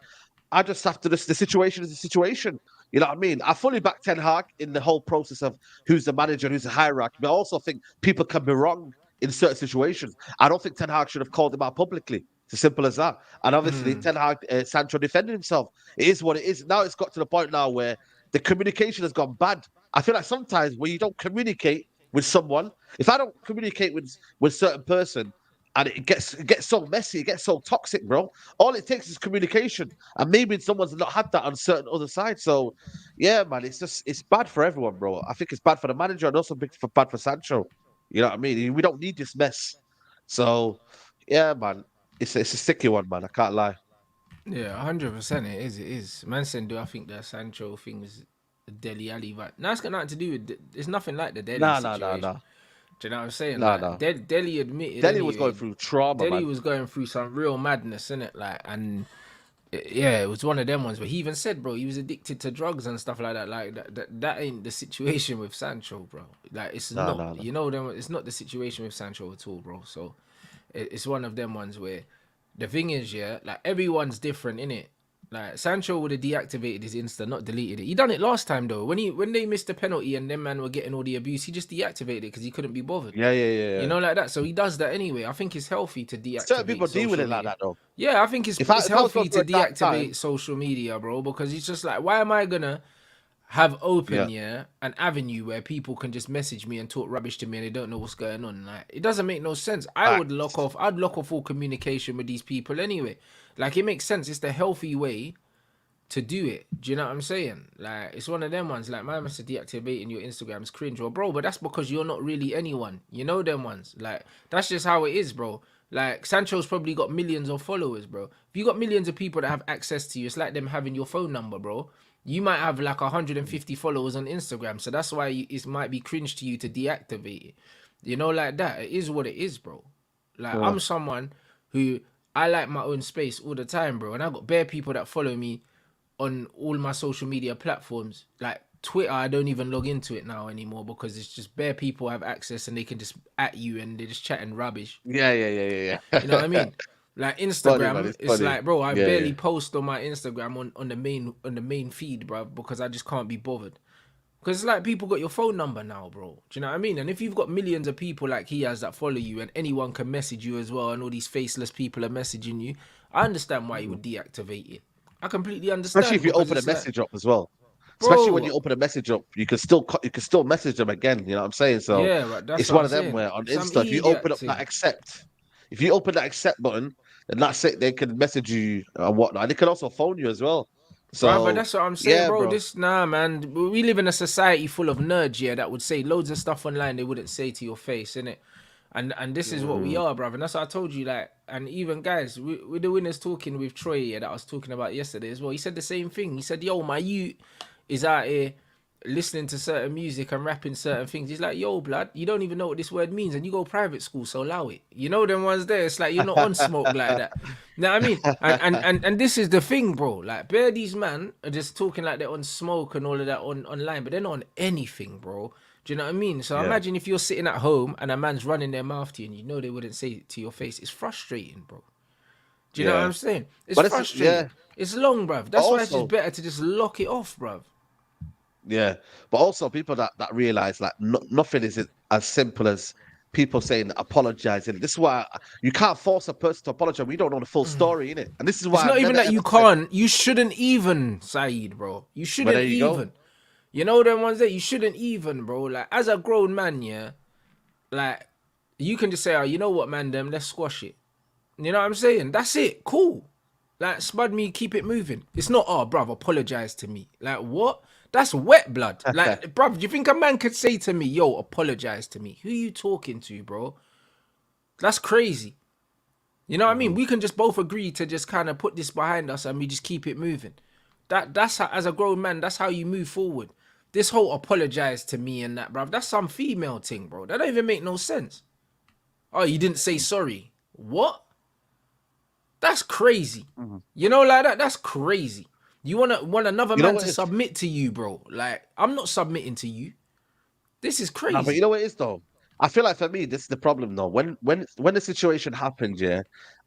I just have to. The situation is the situation. You know what I mean? I fully back Ten Hag in the whole process of who's the manager, who's the hierarchy. But I also think people can be wrong in certain situations. I don't think Ten Hag should have called him out publicly. It's as simple as that. And obviously, Ten Hag, Sancho defended himself. It is what it is. Now it's got to the point now where the communication has gone bad. I feel like sometimes when you don't communicate with someone, if I don't communicate with certain person, and it gets so messy, it gets so toxic, bro. All it takes is communication, and maybe someone's not had that on certain other sides. So, yeah, man, it's bad for everyone, bro. I think it's bad for the manager and also bad for Sancho. You know what I mean? We don't need this mess. So, yeah, man, it's a sticky one, man. I can't lie. Yeah, 100%. It is. It is. Man said, do I think that Sancho thing is a Deli Ali? But now it's got nothing to do with. It's nothing like the Deli Nah, nah, nah, situation. nah, Do you know what I'm saying? nah, Like nah. Deli admitted Delhi was going anyway. through trauma, Deli man. was going through some real madness, innit? Like, and yeah, it was one of them ones. But he even said, bro, he was addicted to drugs and stuff like that. Like that ain't the situation with Sancho, bro. Like it's Nah, not. nah, nah. You know them. It's not the situation with Sancho at all, bro. So it's one of them ones where the thing is, yeah, like everyone's different in it. Like Sancho would have deactivated his Insta, not deleted it. He done it last time though. When they missed the penalty and them man were getting all the abuse, he just deactivated it because he couldn't be bothered. Yeah, yeah, yeah, You yeah. know, like that. So he does that anyway. I think it's healthy to Certain deactivate people deal with social it like media. that, though. Yeah, I think it's If I it's if I was going healthy through to a dark deactivate time, social media, bro, because it's just like, why am I gonna have yeah, open, yeah, an avenue where people can just message me and talk rubbish to me and they don't know what's going on? Like, it doesn't make no sense. facts. I'd lock off all communication with these people anyway. Like, it makes sense. It's the healthy way to do it. Do you know what I'm saying? Like, it's one of them ones. Like, my man said deactivating your Instagram's cringe. Well, bro, but that's because you're not really anyone. You know them ones. Like, that's just how it is, bro. Like, Sancho's probably got millions of followers, bro. If you got millions of people that have access to you, it's like them having your phone number, bro. You might have like 150 followers on Instagram, so that's why it might be cringe to you to deactivate it. You know, like that. It is what it is, bro. Like, Yeah. I'm someone who I like my own space all the time, bro. And I got bare people that follow me on all my social media platforms. Like Twitter, I don't even log into it now anymore because it's just bare people have access and they can just at you and they're just chatting rubbish. Yeah, yeah, yeah, yeah, You know what I yeah. mean? Like Funny, man. Instagram, It's it's funny. like, bro, I Yeah, yeah. barely post on my Instagram on the main feed, bro, because I just can't be bothered. Because it's like people got your phone number now, bro. Do you know what I mean? And if you've got millions of people like he has that follow you, and anyone can message you as well, and all these faceless people are messaging you, I understand why you Mhm. would deactivate it. I completely Especially understand if you because open a it's like, message up as well. Especially when you bro, open a message up, you can still message them again. You know what I'm saying? So yeah, but that's it's what one I'm of them saying. where on Some Insta, if you open idiot up that thing. accept, if you open that accept button, then that's it. They can message you and whatnot. And they can also phone you as well. Brother, So that's what I'm saying, yeah, bro. bro. This nah, man. We live in a society full of nerds, yeah, that would say loads of stuff online they wouldn't say to your face, innit? And this is what we Mm, are, brother. And that's what I told you, like, and even guys, we the winners talking with Troy, yeah, that I was talking about yesterday as well. He said the same thing. He said, "Yo, my youth is out here listening to certain music and rapping certain things." He's like, "Yo, blood, you don't even know what this word means, and you go private school, so allow it." You know them ones there. It's like you're not on smoke like that. Know what I mean? And this is the thing, bro. Like, bare these man are just talking like they're on smoke and all of that online, but they're not on anything, bro. Do you know what I mean? So yeah, imagine if you're sitting at home and a man's running their mouth to you and you know they wouldn't say it to your face. It's frustrating, bro. Do you know what yeah. I'm saying? It's But it's frustrating. yeah. It's long, bruv. But That's why it's just also, better to just lock it off, bruv. yeah. But also, people that realize like nothing is as simple as people saying apologizing. This is why you can't force a person to apologize. We don't know the full story in it, and this is It's why I've not even never that ever you said. can't. You shouldn't even, Saeed, bro. You Well, shouldn't there you go. even. You know them ones that you shouldn't even, bro. Like, as a grown man, yeah, like, you can just say, oh, you know what, man, them, let's squash it. You know what I'm saying? That's it. Cool. Like, spud me, keep it moving. It's not, oh, bruv, apologize to me. Like, what? That's wet blood. Like, bruv, do you think a man could say to me, yo, apologize to me? Who you talking to, bro? That's crazy. You know what I mean? Mhm. We can just both agree to just kind of put this behind us and we just keep it moving. That's how, as a grown man, that's how you move forward. This whole apologize to me and that, bruv, that's some female thing, bro. That don't even make no sense. Oh, you didn't say sorry. What? That's crazy. Mhm. You know, like that. That's crazy. You want another You know man what to it is? submit to you, bro? Like, I'm not submitting to you. This is No, but you crazy. know what it is though. I feel like for me, this is the problem though. When the situation happened, yeah,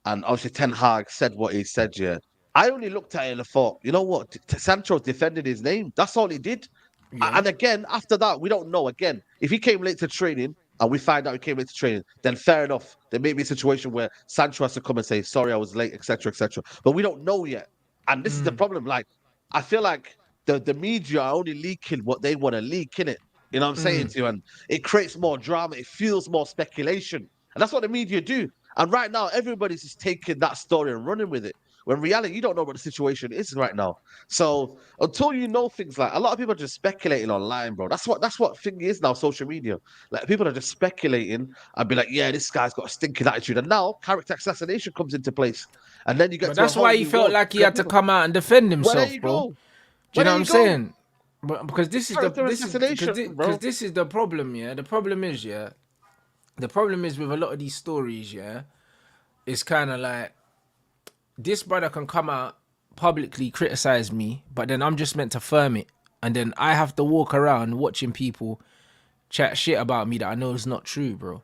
and obviously Ten Hag said what he said, yeah. I only looked at it and I thought, you know what? Sancho defended his name. That's all he did. Yeah. And again, after that, we don't know. Again, if he came late to training and we find out he came late to training, then fair enough. There may be a situation where Sancho has to come and say, sorry, I was late, etc., etc. But we don't know yet. And this is the problem. Like, I feel like the media are only leaking what they want to leak, innit? You know what I'm saying to you? And it creates more drama, it fuels more speculation. And that's what the media do. And right now, everybody's just taking that story and running with it. When in reality, you don't know what the situation is right now. So until you know things like a lot of people are just speculating online, bro. That's what thing is now, social media. Like people are just speculating and be like, yeah, this guy's got a stinking attitude. And now character assassination comes into place. And then you get But to a that's whole why he new felt world. like he Because had to people, come out and defend well, there himself, you bro. go. Do you Well, know there what you I'm go. saying? But because It's character assassination, because bro. this is the problem, yeah. The problem is, yeah. The problem is with a lot of these stories, yeah. It's kind of like this brother can come out publicly criticize me, but then I'm just meant to firm it, and then I have to walk around watching people chat shit about me that I know is not true, bro.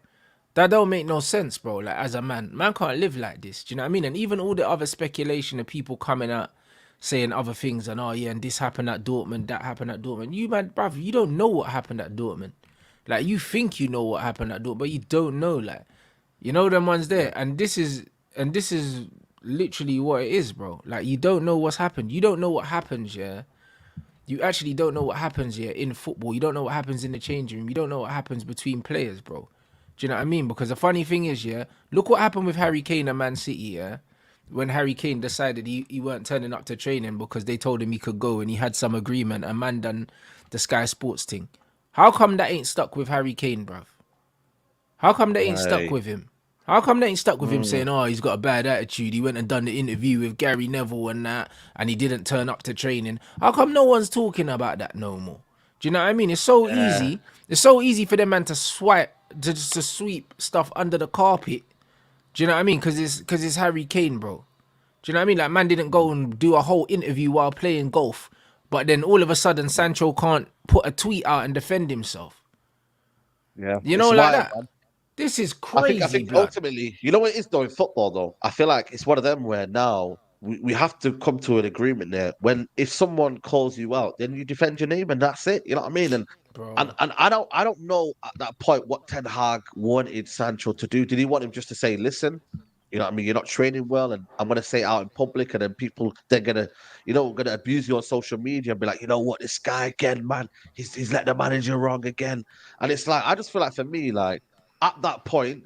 That don't make no sense, bro. Like, as a man can't live like this. Do you know what I mean? And even all the other speculation of people coming out saying other things and, oh yeah, and this happened at Dortmund, that happened at Dortmund. You, man, bruv, you don't know what happened at Dortmund. Like, you think you know what happened at Dortmund, but you don't know. Like, you know them ones Yeah. there, and this is literally what it is, bro. Like, you don't know what's happened. You don't know what happens, yeah. You actually don't know what happens, yeah, in football. You don't know what happens in the changing room. You don't know what happens between players, bro. Do you know what I mean? Because the funny thing is, yeah, look what happened with Harry Kane and Man City, yeah. When Harry Kane decided he weren't turning up to training because they told him he could go and he had some agreement and man done the Sky Sports thing. How come that ain't stuck with Harry Kane, bruv? How come they ain't stuck Right. with him? How come they ain't stuck with him Mm. saying, oh, he's got a bad attitude. He went and done the interview with Gary Neville and that, and he didn't turn up to training. How come no one's talking about that no more? Do you know what I mean? It's so Yeah. easy. It's so easy for them man to swipe, to sweep stuff under the carpet. Do you know what I mean? Because it's Harry Kane, bro. Do you know what I mean? Like, man didn't go and do a whole interview while playing golf, but then all of a sudden Sancho can't put a tweet out and defend himself. Yeah. You know, It's like wild, that. man. This is I crazy, think blood. ultimately, you know what it is though in football though. I feel like it's one of them where now we have to come to an agreement there. When if someone calls you out, then you defend your name and that's it. You know what I mean? And Bro. and I don't know at that point what Ten Hag wanted Sancho to do. Did he want him just to say, listen, you know what I mean, you're not training well, and I'm gonna say it out in public, and then people they're gonna, gonna abuse you on social media and be like, you know what, this guy again, man, he's let the manager wrong again. And it's like I just feel like for me, like at that point,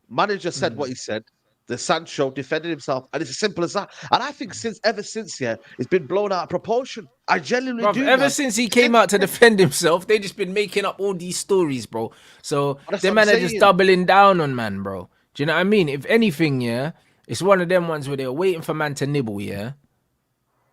manager said what he said. The Sancho defended himself, and it's as simple as that. And I think ever since, yeah, it's been blown out of proportion. I genuinely Bruv, do, ever man. since he came Since out to then, defend himself, they just been making up all these stories, bro. So that's them what I'm man are just saying. doubling down on man, bro. Do you know what I mean? If anything, yeah, it's one of them ones where they're waiting for man to nibble, yeah.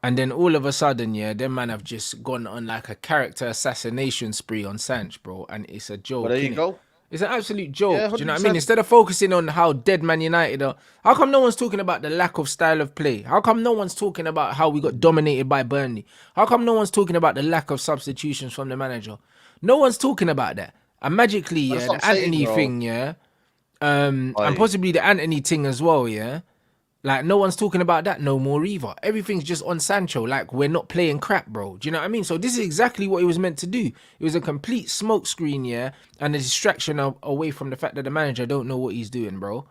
And then all of a sudden, yeah, them man have just gone on like a character assassination spree on Sanch, bro. And it's a But there joke, you innit? go. It's an absolute Yeah, joke. Do you know what I mean? 100%. Instead of focusing on how dead Man United are, how come no one's talking about the lack of style of play? How come no one's talking about how we got dominated by Burnley? How come no one's talking about the lack of substitutions from the manager? No one's talking about that. And magically, But yeah, that's what I'm the saying, Anthony bro. thing, yeah, and Like, possibly the Anthony thing as well, yeah. Like no one's talking about that no more either. Everything's just on Sancho. Like we're not playing crap, bro. Do you know what I mean? So this is exactly what he was meant to do. It was a complete smokescreen, yeah, and a distraction away from the fact that the manager don't know what he's doing, bro.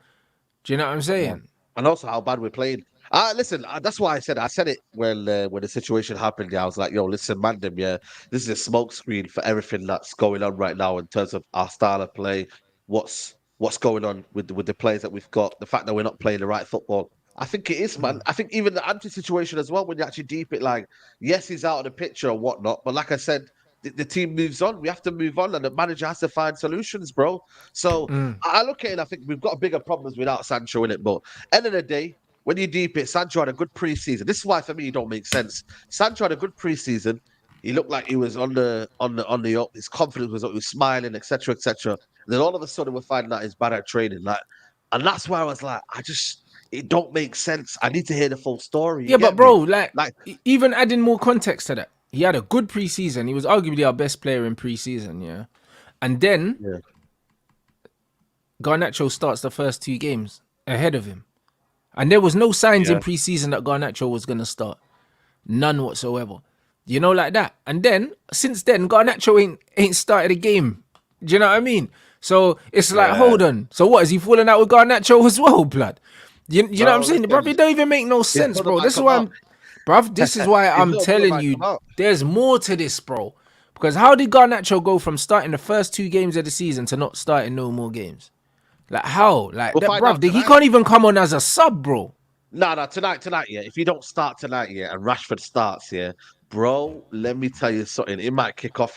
Do you know what I'm yeah. saying? And also how bad we're playing. Listen, that's why I said it when the situation happened. Yeah, I was like, yo, listen, man, them, yeah, this is a smoke screen for everything that's going on right now in terms of our style of play, what's going on with the players that we've got, the fact that we're not playing the right football. I think it is, man. I think even the anti situation as well, when you actually deep it, like, yes, he's out of the picture or whatnot, but like I said, the team moves on. We have to move on, and the manager has to find solutions, bro. So I look at it, and I think we've got bigger problems without Sancho in it. But end of the day, when you deep it, Sancho had a good preseason. This is why for me it don't make sense. Sancho had a good preseason. He looked like he was on the up. His confidence was up. He was smiling, etc., etc. Then all of a sudden we're finding out he's bad at training. Like, and that's why I was like, it don't make sense. I need to hear the full story. You Yeah, but get me? bro, like Like, even adding more context to that, he had a good preseason. He was arguably our best player in preseason, yeah. And then yeah, Garnacho starts the first two games ahead of him, and there was no signs in yeah, preseason that Garnacho was gonna start. None whatsoever. You know, like that. And then since then, Garnacho ain't started a game. Do you know what I mean? So it's like, yeah. hold on. So what is he falling out with Garnacho as well, blood? You know what I'm Bro, saying, bro? listen, It don't even make no his sense, brother bro. might This is come why out. I'm, bruv. This is why His I'm little brother telling might you, come out. there's more to this, bro. Because how did Garnacho go from starting the first two games of the season to not starting no more games? Like how? Like We'll that, find out bruv. He tonight. can't even come on as a sub, bro. No, tonight, yeah. If you don't start tonight, yeah, and Rashford starts, yeah, bro, let me tell you something. It might kick off,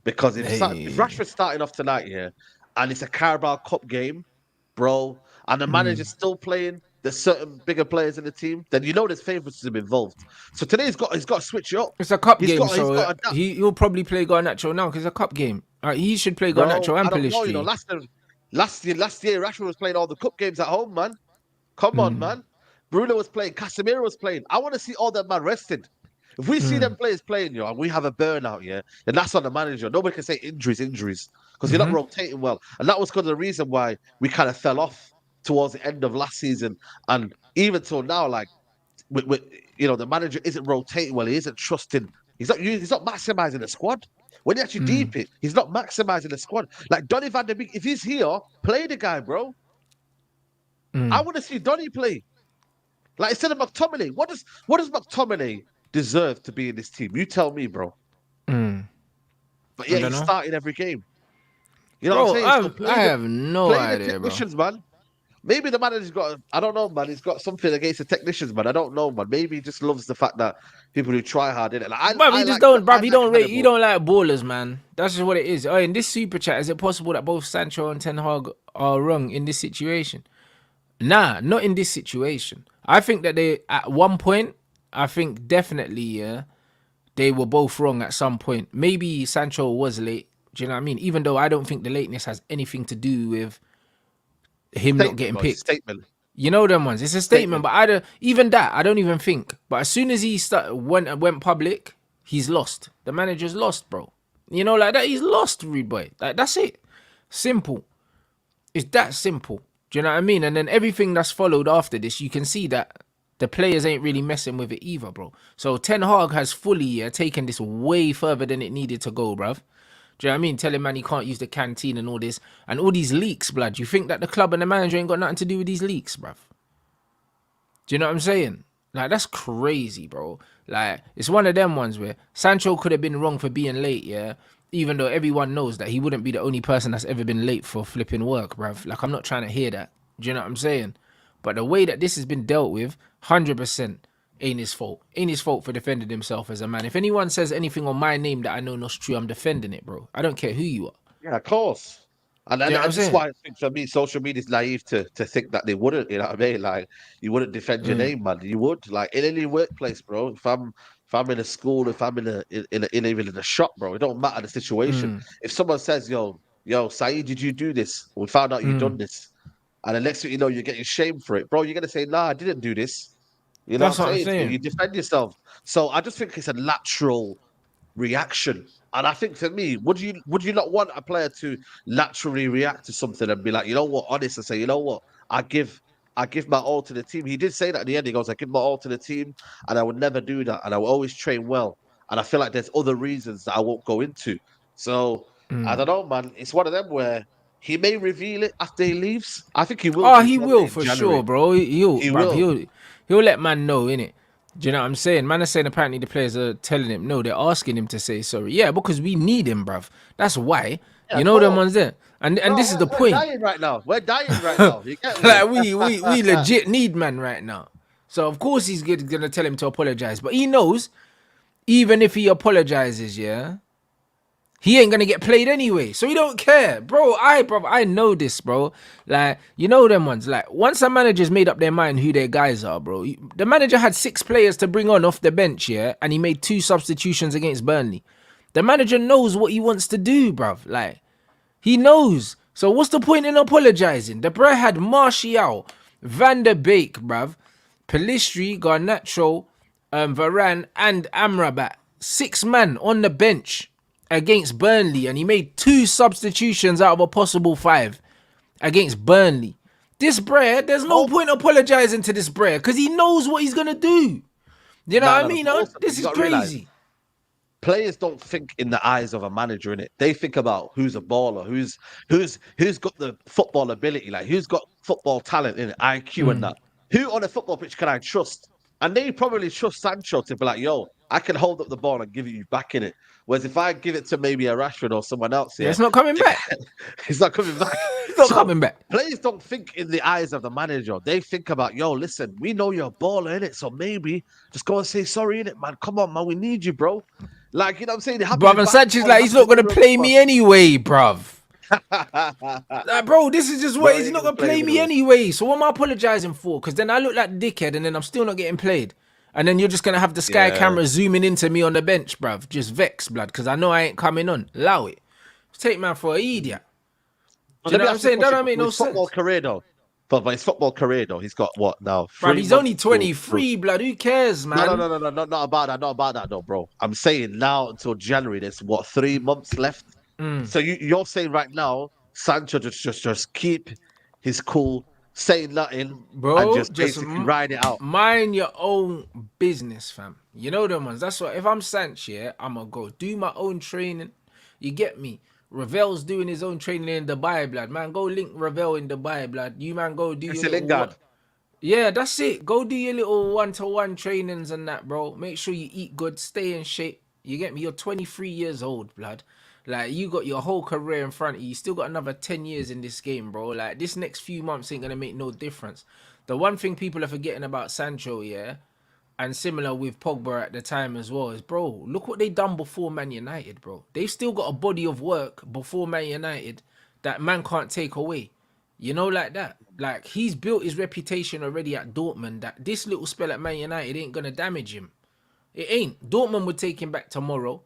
because if Hey. Rashford's starting off tonight, yeah, and it's a Carabao Cup game, bro, and the manager's still playing, there's certain bigger players in the team, then there's favoritism involved. So today he's got to switch it up. It's a cup He's game, got he's so got to adapt, he'll probably play Garnacho now because it's a cup game. He should play bro. Garnacho and I don't know, Pelistri. last year Rashford was playing all the cup games at home, man. Come on, man. Bruno was playing. Casemiro was playing. I want to see all that man rested. If we see them players playing, and we have a burnout, yeah, then that's on the manager. Nobody can say injuries, because you're not rotating well. And that was kind of the reason why we kind of fell off towards the end of last season. And even till now, like, the manager isn't rotating well. He isn't trusting. He's not maximizing the squad. When you actually deep it, he's not maximizing the squad. Like Donny van de Beek, if he's here, play the guy, bro. I want to see Donny play. Like instead of McTominay, what does McTominay deserve to be in this team? You tell me, bro. But I yeah, don't he's know, starting every game. You know what I'm bro. saying? So I have no play the idea, bro. technicians, man. Maybe the manager's got, I don't know, man. He's got something against the technicians, man. I don't know, man. Maybe he just loves the fact that people who try hard in it. Like, Bruv, he just don't, I bruv, he like don't rate, he Hannibal. don't like ballers, man. That's just what it is. Oh, in this super chat, is it possible that both Sancho and Ten Hag are wrong in this situation? Nah, not in this situation. I think that they, at one point, I think definitely, yeah, they were both wrong at some point. Maybe Sancho was late. Do you know what I mean? Even though I don't think the lateness has anything to do with him not Statement, getting bro. It's a picked. statement. You know them ones. It's a statement, Statement. but I don't even that. I don't even think. But as soon as he went public, he's lost. The manager's lost, bro. You know, like that. He's lost, rude boy. Like that's it. Simple. It's that simple. Do you know what I mean? And then everything that's followed after this, you can see that the players ain't really messing with it either, bro. So Ten Hag has fully taken this way further than it needed to go, bruv. Do you know what I mean? Telling man he can't use the canteen and all this. And all these leaks, blood. You think that the club and the manager ain't got nothing to do with these leaks, bruv? Do you know what I'm saying? Like, that's crazy, bro. Like, it's one of them ones where Sancho could have been wrong for being late, yeah? Even though everyone knows that he wouldn't be the only person that's ever been late for flipping work, bruv. Like, I'm not trying to hear that. Do you know what I'm saying? But the way that this has been dealt with, 100% ain't his fault. Ain't his fault for defending himself as a man. If anyone says anything on my name that I know not true, I'm defending it, bro. I don't care who you are. Yeah, of course. And, Do and you know what I'm and this is saying? why I think for me, social media is naive to think that they wouldn't. You know what I mean? Like you wouldn't defend your name, man. You would, like in any workplace, bro. If I'm in a school, if I'm in even in a shop, bro, it don't matter the situation. If someone says, yo, Saeed, did you do this? We found out you done this, and the next thing you know, you're getting shamed for it, bro. You're gonna say, nah, I didn't do this. You know what I'm That's what I'm saying? So saying. you defend yourself. So I just think it's a natural reaction. And I think for me, would you not want a player to naturally react to something and be like, you know what, honest and say, you know what, I give I give my all to the team. He did say that at the end. He goes, I give my all to the team, and I would never do that, and I will always train well. And I feel like there's other reasons that I won't go into. So I don't know, man. It's one of them where he may reveal it after he leaves. I think he will Oh, do he one will day in for sure, January. bro. He'll, He bruv, will. he'll let man know, innit? Do you know what I'm saying? Man is saying apparently the players are telling him no, they're asking him to say sorry. Yeah, because we need him, bruv. That's why. Yeah, You of know them course. ones there. And Bro, this is the we're point. dying right now. We're dying right now. You get me? Like we legit need man right now. So of course he's gonna tell him to apologize. But he knows, even if he apologizes, yeah, he ain't gonna get played anyway, so he don't care, bro. I know this, bro. Like, you know them ones. Like, once a manager's made up their mind who their guys are, bro. The manager had 6 players to bring on off the bench, yeah, and he made 2 substitutions against Burnley. The manager knows what he wants to do, bruv. Like, he knows. So what's the point in apologizing? The bro had Martial, Van der Beek, bruv, Pelistri, Garnacho, Varane, and Amrabat. 6 man on the bench against Burnley, and he made 2 substitutions out of a possible 5 against Burnley. This bro, there's no Oh, point apologizing to this bro because he knows what he's gonna do. You know no, what I no, no. mean? But also, This you is got to realize crazy. players don't think in the eyes of a manager in it. They think about who's a baller, who's got the football ability, like who's got football talent in it, IQ and that. Who on a football pitch can I trust? And they probably trust Sancho to be like, yo, I can hold up the ball and give it you back in it. Whereas if I give it to maybe a Rashford or someone else, Yeah, yeah, it's not coming back. he's not coming back. It's not So coming back. players don't think in the eyes of the manager. They think about, yo, listen, we know you're a baller in it, so maybe just go and say sorry in it, man. Come on, man, we need you, bro. Like, you know what I'm saying? They're happy Bruv, with and Sanchez basketball, like, he's happy not with gonna Euro play me anyway, bruv. football. Like, bro, this is just what Bro, he's ain't not gonna gonna play play him me anyway. anyway. So what am I apologizing for? Because then I look like dickhead, and then I'm still not getting played. And then you're just gonna have the sky Yeah. camera zooming into me on the bench, bruv. Just vex, blood, because I know I ain't coming on. Allow it. Take man for an idiot. But Do you let know me what I'm ask you a saying? That question. don't make For no his football sense. career, though, for his football career, though, he's got what now? Bruv, Three he's months only to. 23, blood. Who cares, No, no, man? no, no, no, not about that, not about that, though, bro. I'm saying now until January, there's what 3 months left. So you're saying right now, Sancho just keep his cool, say nothing, and Bro, just just basically ride it out. mind your own business, fam. You know them ones. That's what. If I'm Sanch, yeah, I'ma go do my own training. You get me? Ravel's doing his own training in Dubai, blood. Man, go link Ravel in Dubai, blood. You man, go do your Jesse little Lingard. what? Yeah, that's it. Go do your little one-to-one trainings and that, bro. Make sure you eat good, stay in shape. You get me? You're 23 years old, blood. Like, you got your whole career in front of you. You still got another 10 years in this game, bro. Like, this next few months ain't gonna make no difference. The one thing people are forgetting about Sancho, yeah, and similar with Pogba at the time as well, is, bro, look what they done before Man United, bro. They've still got a body of work before Man United that man can't take away. You know, like that. Like, he's built his reputation already at Dortmund that this little spell at Man United ain't gonna damage him. It ain't. Dortmund would take him back tomorrow.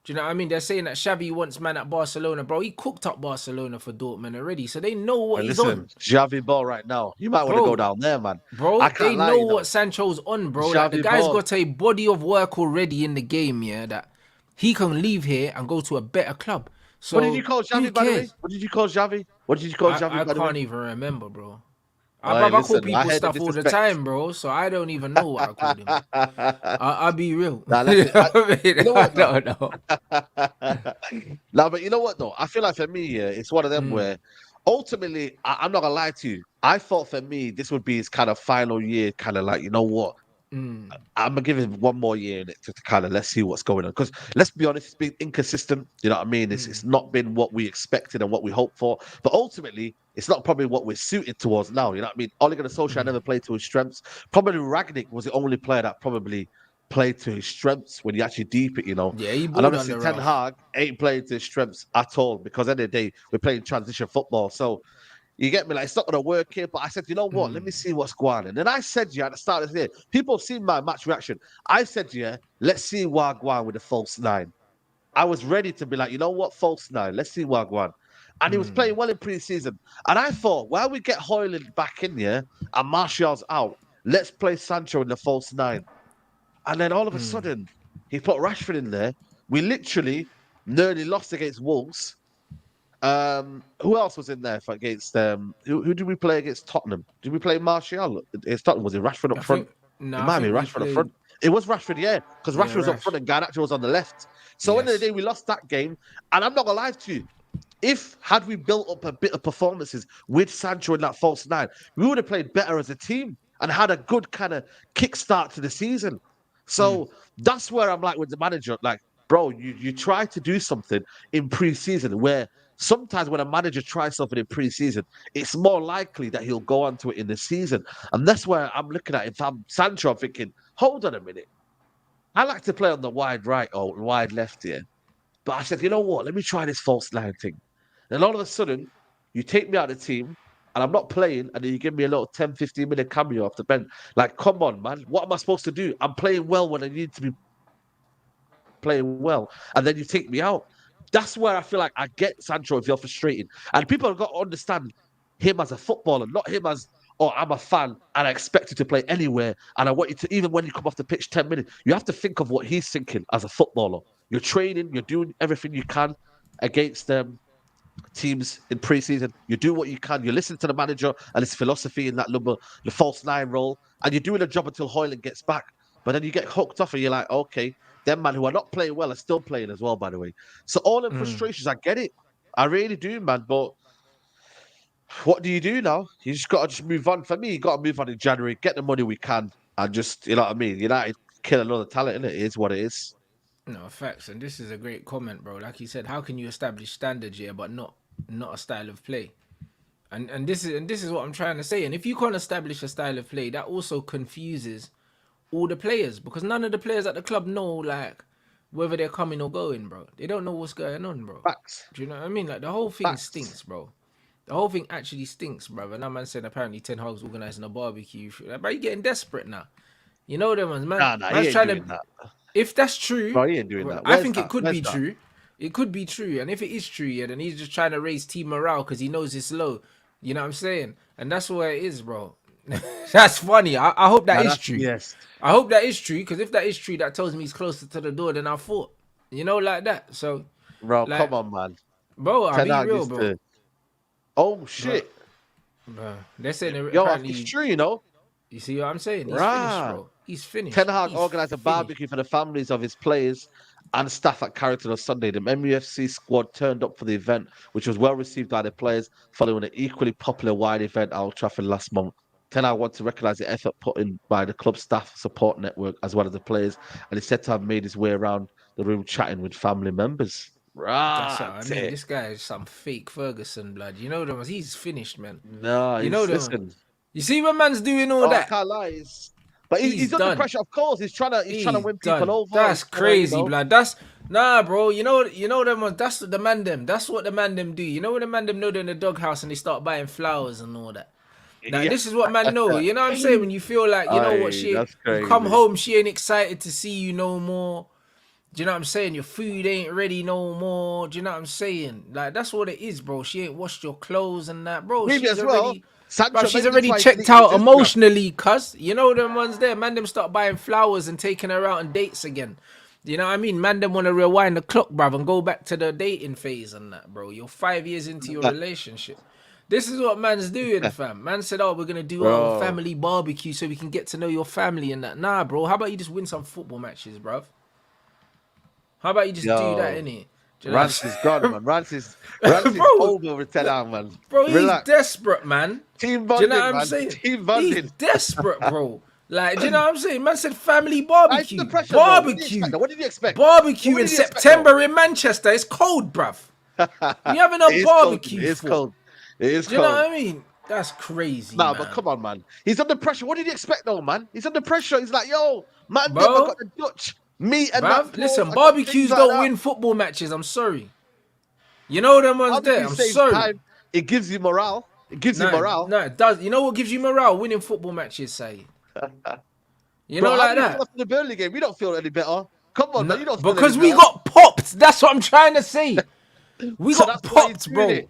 Do you know what I mean? They're saying that Xavi wants man at Barcelona, bro. He cooked up Barcelona for Dortmund already, so they know what And he's listen, on, Xavi Ball right now. You might want to go bro. down there, man. I Bro, they can't lie, know you what know. Sancho's on, bro. Like, the Xavi guy's Ball. got a body of work already in the game, yeah, that he can leave here and go to a better club. What did you So call who Xavi, by the way? cares? What did you call Xavi? What did you call Javi, I by the way? can't even remember, bro. Hey, Bruv, I call listen, I people heard the stuff all the disrespect. time, bro. So I don't even know what I called him. I'll be real. Nah, You listen, know what I mean? you know I what though? don't know. No, but you know what though? I feel like for me, yeah, it's one of them Mm, where ultimately, I'm not gonna lie to you. I thought for me this would be his kind of final year, kind of like, you know what? mm, I'm gonna give him one more year in it to kind of let's see what's going on. Because let's be honest, it's been inconsistent. You know what I mean? It's mm, not been what we expected and what we hoped for. But ultimately, it's not probably what we're suited towards now. You know what I mean? Ole Gunnar Solskjaer mm. never played to his strengths. Probably Ragnick was the only player that probably played to his strengths when you actually deep it, you know. Yeah, he And balled obviously under Ten Ralph. Hag ain't playing to his strengths at all because at the end of the day, we're playing transition football. So you get me? Like, it's not going to work here. But I said, you know what? Let Mm, me see what's going on. And then I said, yeah, at the start of the year, people have seen my match reaction. I said, yeah, let's see Wagwan with the false nine. I was ready to be like, you know what? False nine. Let's see Wagwan. And he was mm, playing well in pre-season. And I thought, while we get Hoyland back in here and Martial's out, let's play Sancho in the false nine. And then all of a mm. sudden, he put Rashford in there. We literally nearly lost against Wolves. Who else was in there for against who did we play against Tottenham? Did we play Martial against Tottenham? Was it Rashford I up front? think It no, I might be think we Rashford up played. front. It was Rashford, yeah, because Yeah, Rashford was up Rash. front and Garnacho was on the left. So end of the Yes. day, we lost that game, and I'm not gonna lie to you. If had we built up a bit of performances with Sancho in that false nine, we would have played better as a team and had a good kind of kickstart to the season. Mm, So that's where I'm like with the manager, like, bro, you try to do something in pre-season where sometimes when a manager tries something in pre-season, it's more likely that he'll go on to it in the season. And that's where I'm looking at. If I'm Sancho, I'm thinking, hold on a minute. I like to play on the wide right or wide left here. But I said, you know what? Let me try this false nine thing. And all of a sudden, you take me out of the team and I'm not playing, and then you give me a little 10, 15-minute cameo off the bench. Like, come on, man. What am I supposed to do? I'm playing well when I need to be playing well. And then you take me out. That's where I feel like I get Sancho if you're frustrated. And people have got to understand him as a footballer, not him as, oh, I'm a fan and I expect you to play anywhere. And I want you to, even when you come off the pitch 10 minutes, you have to think of what he's thinking as a footballer. You're training, you're doing everything you can against them teams in preseason. You do what you can. You listen to the manager and his philosophy in that number, the false nine role, and you're doing a job until Hoyland gets back. But then you get hooked off and you're like, okay, them man who are not playing well are still playing as well, by the way. So all the mm. frustrations, I get it. I really do, man. But what do you do now? You just got to just move on. For me, you got to move on in January, get the money we can, and just, you know what I mean? United kill another talent, innit? It is what it is. No facts, and this is a great comment, bro. Like you said, how can you establish standards here, but not a style of play? And this is what I'm trying to say. And if you can't establish a style of play, that also confuses all the players because none of the players at the club know like whether they're coming or going, bro. They don't know what's going on, bro. Facts. Do you know what I mean? Like the whole thing Facts. stinks, bro. The whole thing actually stinks, bro. And that man said apparently Ten Hag's organizing a barbecue. Like, bro, you getting desperate now. You know them ones, man. Nah, nah, he Man's ain't trying to. doing that. If that's true, Bro, he ain't doing well, that. I Where's think it that? could Where's be that? true. It could be true, and if it is true, yeah, then he's just trying to raise team morale because he knows it's low. You know what I'm saying? And that's where it is, bro. That's funny. I hope that Nah, is that's true. yes. I hope that is true because if that is true, that tells me he's closer to the door than I thought. You know, like that. So, Bro, like, come on, man. bro, I'll Ten be Hag real, used bro. to. Oh Bro, shit, bro. They're saying that yo, it's apparently. true, you know. You see what I'm saying? He's finished, Right. bro. He's Ten finished. Hag He's organised a finished. barbecue for the families of his players and staff at Carrington on Sunday. The MUFC squad turned up for the event, which was well received by the players, following an equally popular wide event at Old Trafford last month. Ten Hag wants to recognise the effort put in by the club staff support network as well as the players, and he's said to have made his way around the room chatting with family members. That's Right. what I mean. This guy is some fake Ferguson blood. You know them. He's finished, man. No, You know he's them. listen. You see when man's doing all Oh, I that, can't lie. But he's he's under done. pressure, of course. He's trying to He's win people done. over. That's He's trying to, crazy, blood. That's nah, bro. You know them. That's what the man them. That's what the man them do. You know when the man them know they're in the doghouse and they start buying flowers and all that. Now yeah. this is what man know. You know what I'm saying? When you feel like you know what Aye, she, that's you come crazy. home, she ain't excited to see you no more. Do you know what I'm saying? Your food ain't ready no more. Do you know what I'm saying? Like that's what it is, bro. She ain't washed your clothes and that, bro. Maybe She's as well. already, bro. Sancho She's mentioned already why he's checked deleted his out Instagram. emotionally, cuz. You know them ones there. Man, them start buying flowers and taking her out on dates again. You know what I mean? Man, them want to rewind the clock, bruv, and go back to the dating phase and that, bro. You're 5 years into your relationship. This is what man's doing, fam. Man said, "Oh, we're gonna do our Bro. family barbecue so we can get to know your family and that." Nah, bro. How about you just win some football matches, bruv? How about you just do that, Yo. innit? Do you know Rance is gone, what man. Rance is I'm bro, over with 10 out, man. bro, he's Relax. desperate, man. Team Do you know what bonding, I'm man. saying? Team He's bonding. desperate, bro. Like, do you know what I'm saying? Man said family Ice the barbecue. pressure, though. What did you expect? Barbecue. Though? What did you expect? Barbecue What in did you expect, though? September in Manchester. It's cold, bruv. We having a It is cold. It barbecue is for. cold. It is Do you know cold. what I mean? That's crazy, Nah, but man. come on, man. He's under pressure. What did you expect, though, man? He's under pressure. He's like, yo, man, them, I got Bro, the Dutch meat and that bruv, pork. listen, I got things barbecues like don't that. win football matches. I'm sorry. You know them ones there. Barbecue I'm saves sorry. time. It gives you morale. It gives you No, morale. no, it does. You know what gives you morale? Winning football matches, say. You Bro, know, how like do you feel that. after the Burnley game? We don't feel any better. Come on, man. No, You don't feel any because we better. got popped. That's what I'm trying to say. We So got that's why you're popped, doing bro. it.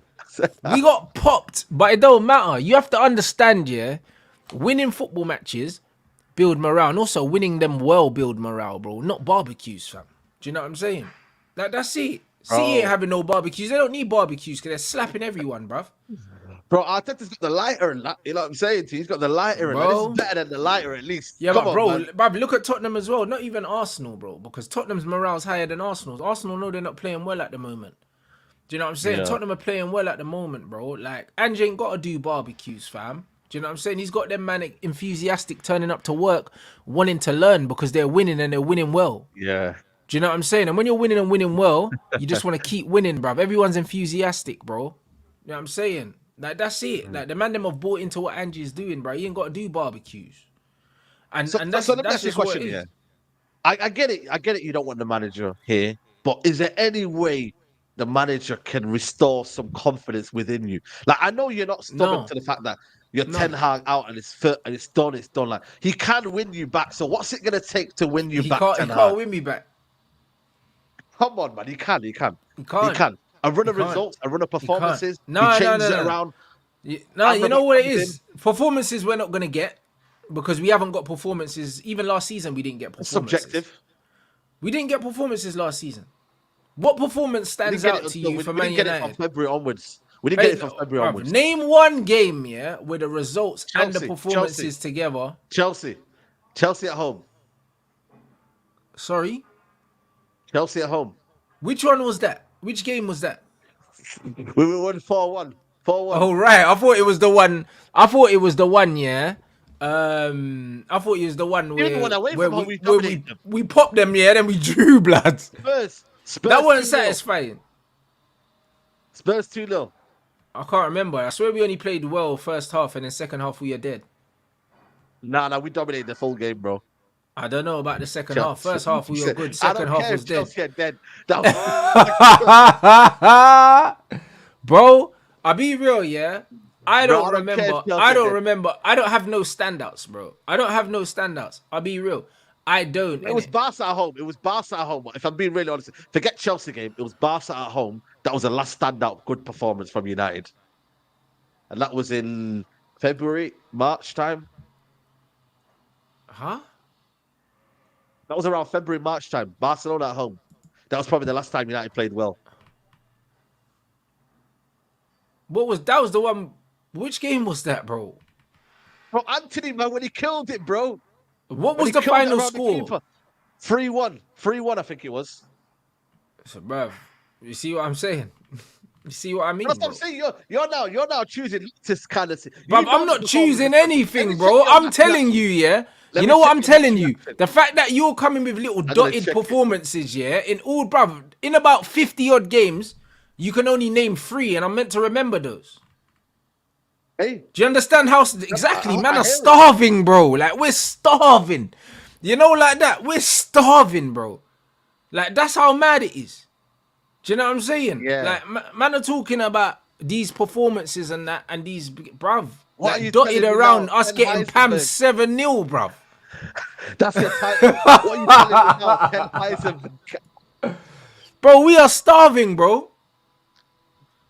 We got popped, but it don't matter. You have to understand, yeah. Winning football matches build morale, and also winning them well build morale, bro. Not barbecues, fam. Do you know what I'm saying? That's it. City ain't Bro, having no barbecues. They don't need barbecues because they're slapping everyone, bruv. bro, Arteta's got the lighter and that. You know what I'm saying to you? He's got the lighter and that. This is Bro. better than the lighter, at least. Yeah, Come but on, bro, man. bruv, look at Tottenham as well. Not even Arsenal, bro, because Tottenham's morale's higher than Arsenal's. Arsenal know they're not playing well at the moment. Do you know what I'm saying? Yeah. Tottenham are playing well at the moment, bro. Like, Ange ain't got to do barbecues, fam. Do you know what I'm saying? He's got them man enthusiastic turning up to work, wanting to learn because they're winning and they're winning well. Yeah. Do you know what I'm saying? And when you're winning and winning well, you just want to keep winning, bruv. Everyone's enthusiastic, bro. You know what I'm saying? Like, that's it. Like, the man them have bought into what Ange is doing, bro. He ain't got to do barbecues. And So, and so, that's so let me that's ask you a just what question it here. is. I get it. I get it. You don't want the manager here, but is there any way the manager can restore some confidence within you? Like, I know you're not stubborn No. to the fact that you're No. 10 hard out and it's fit and it's done. It's done. Like, he can win you back. So, what's it gonna take to win you He back, can't he 10 can't hard? win me back. Come on, man. He can. He can. He He can't. can. A run He of can't. results, a run of He can't. performances. He No, no, changes no, it no. around. No, you know Amrabat what it comes in. is? Performances we're not gonna get because we haven't got performances. Even last season, we didn't get It's performances. subjective. We didn't get performances last season. What performance We didn't stands get it out to until you for we Man didn't get it from United? February onwards. We didn't get Hey, it from no, February bruv, onwards. name one game, yeah, where the results and the Chelsea, performances together. Chelsea, Chelsea at home, Sorry, Chelsea at home. which one was that? Which game was that? We won 4-1. 4-1. Oh right, I thought it was the one. I thought it was the one. Yeah. I thought it was the one Even where when away where from home, we we where dominated them. we popped them. Yeah, then we drew blood. Spurs, That Spurs wasn't 2-0. satisfying. Spurs 2-0. I can't remember. I swear we only played well first half and then second half we are dead. Nah, we dominated the full game, bro. I don't know about the second half. Chelsea. First half we were good. I Second don't half care was if dead. Chelsea are dead. That Bro, I'll be real, yeah. I Bro, don't I don't care if remember. Chelsea I are don't dead. remember. I don't have no standouts, bro. I don't have no standouts. I'll be real. I don't. It was Innit? Barca at home. It was Barca at home. If I'm being really honest, forget Chelsea game. It was Barca at home. That was the last standout good performance from United. And that was in February, March time. Huh? That was around February, March time. Barcelona at home. That was probably the last time United played well. What was that? Was the one? Which game was that, bro? Bro, Anthony, man, when he killed it, bro. What When was he the killed it final around the score? keeper. 3-1. 3-1, I think it was. So, bruv, you see what I'm saying? You see what I mean, That's what bro? I'm saying. You're now choosing this kind of. Bruv, I'm not choosing anything, bro. I'm telling you, yeah. Let You me know what check I'm your telling match you? reaction. The fact that you're coming with little gonna dotted check it. performances, yeah, in all, bruv, in about 50 odd games, you can only name 3, and I'm meant to remember those. Hey, Do you understand how exactly? Man I are hear it. starving, bro. Like we're starving. You know, like that. We're starving, bro. Like that's how mad it is. Do you know what I'm saying? Yeah. Like man are talking about these performances and that and these bruv. What are you Like dotted telling me around now? us Ken getting Pam Heisenberg. 7-0, bruv. That's your title. What are you telling me now? Ken Heisenberg. Bro, we are starving, bro.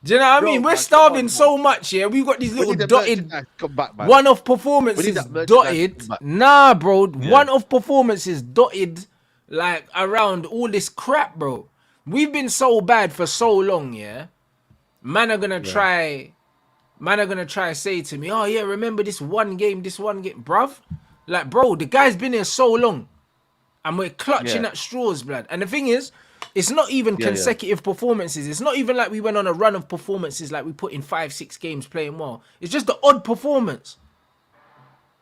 Do you know what I Bro, mean? We're man, come starving on, man. so much, yeah. We've got these We little need the dotted merchandise to come back, man. one-off We need performances that merchandise to dotted. come back. Nah, bro. Yeah. One-off performances dotted like around all this crap, bro. We've been so bad for so long, yeah. Man are gonna try Man are gonna try to say to me, "Oh yeah, remember this one game, bruv." Like, bro, the guy's been here so long, and we're Yeah, clutching at straws, blood. And the thing is, it's not even yeah, yeah. consecutive performances. It's not even like we went on a run of performances, like we put in 5, 6 games playing well. It's just the odd performance.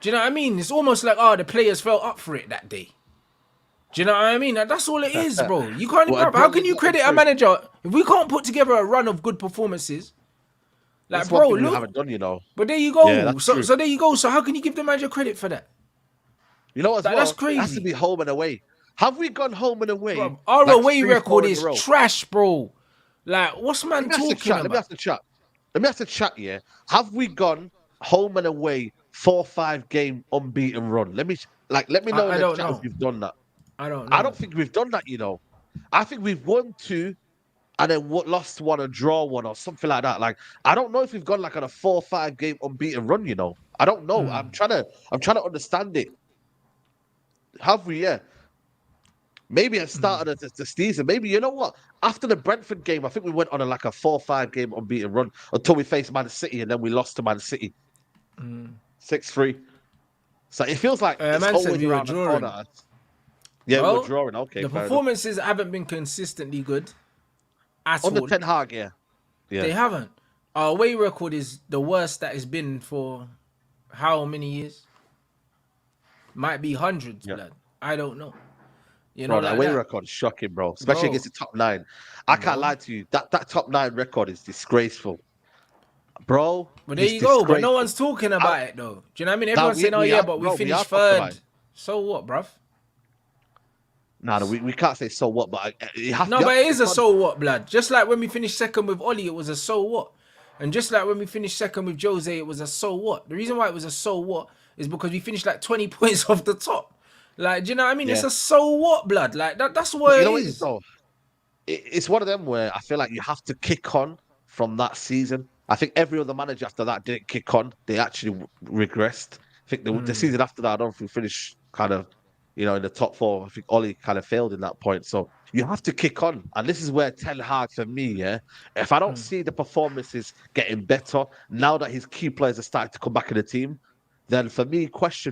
Do you know what I mean? It's almost like, oh, the players fell up for it that day. Do you know what I mean? Like, that's all it is, bro. You can't, What bro. How can adrenaline you got them credit a through. manager if we can't put together a run of good performances? Like, That's one bro, thing we look. haven't done, you know. But there you Yeah, go. that's So, true. so there you go. So how can you give the manager credit for that? You know as Like, that's well, it has to crazy, be home and away. Have we gone home and away bro. Our like away three, record four in a is row? trash, bro. Like, what's Let man me ask the talking chat. Let me about? ask the chat. Let me ask the chat. Yeah, have we gone home and away 4-5 game unbeaten run? Let me know in I the don't chat if know. you've done that. I don't I know. don't think we've done that. You know, I think we've won two and then lost one and draw one or something like that. Like I don't know if we've gone like on a 4-5 game unbeaten run. You know, I don't know. I'm trying to understand it. Have we? Yeah. Maybe at start of the season. Maybe you know what? After the Brentford game, I think we went on like a 4-5 game unbeaten run until we faced Man City, and then we lost to Man City 6-3. So it feels like it's Man said always we were around the drawing. corner. Yeah, we were Well, drawing. Okay, the fair enough. performances haven't been consistently good at Under all. Ten Hag, yeah, yeah, They haven't. Our away record is the worst that it's been for how many years? Might be hundreds, yeah. blood. I don't know. You know, Bro, that like away that, record is shocking, bro. Especially against bro, the top nine. I can't bro. lie to you. That top nine record is disgraceful, bro. But there It's you go. But no disgraceful. one's talking I, about it though. Do you know what I mean? now Everyone's saying, "Oh we yeah, are, but we bro. We are finished talking about third." it. So what, bruv? No, we can't say so what, but No, you but have to it is kick a on. so what, blood. Just like when we finished second with Ollie, it was a so what. And just like when we finished second with Jose, it was a so what. The reason why it was a so what is because we finished like 20 points off the top. Like, do you know what I mean? It's Yeah. a so what, blood. Like that's But what you it know what it is is. though? It's one of them where I feel like you have to kick on from that season. I think every other manager after that didn't kick on. They actually regressed. I think the season after that, I don't think we finished kind of, in the top four. I think Ollie kind of failed in that point. So you have to kick on. And this is where Ten Hag for me, yeah, if I don't see the performances getting better now that his key players are starting to come back in the team, then for me,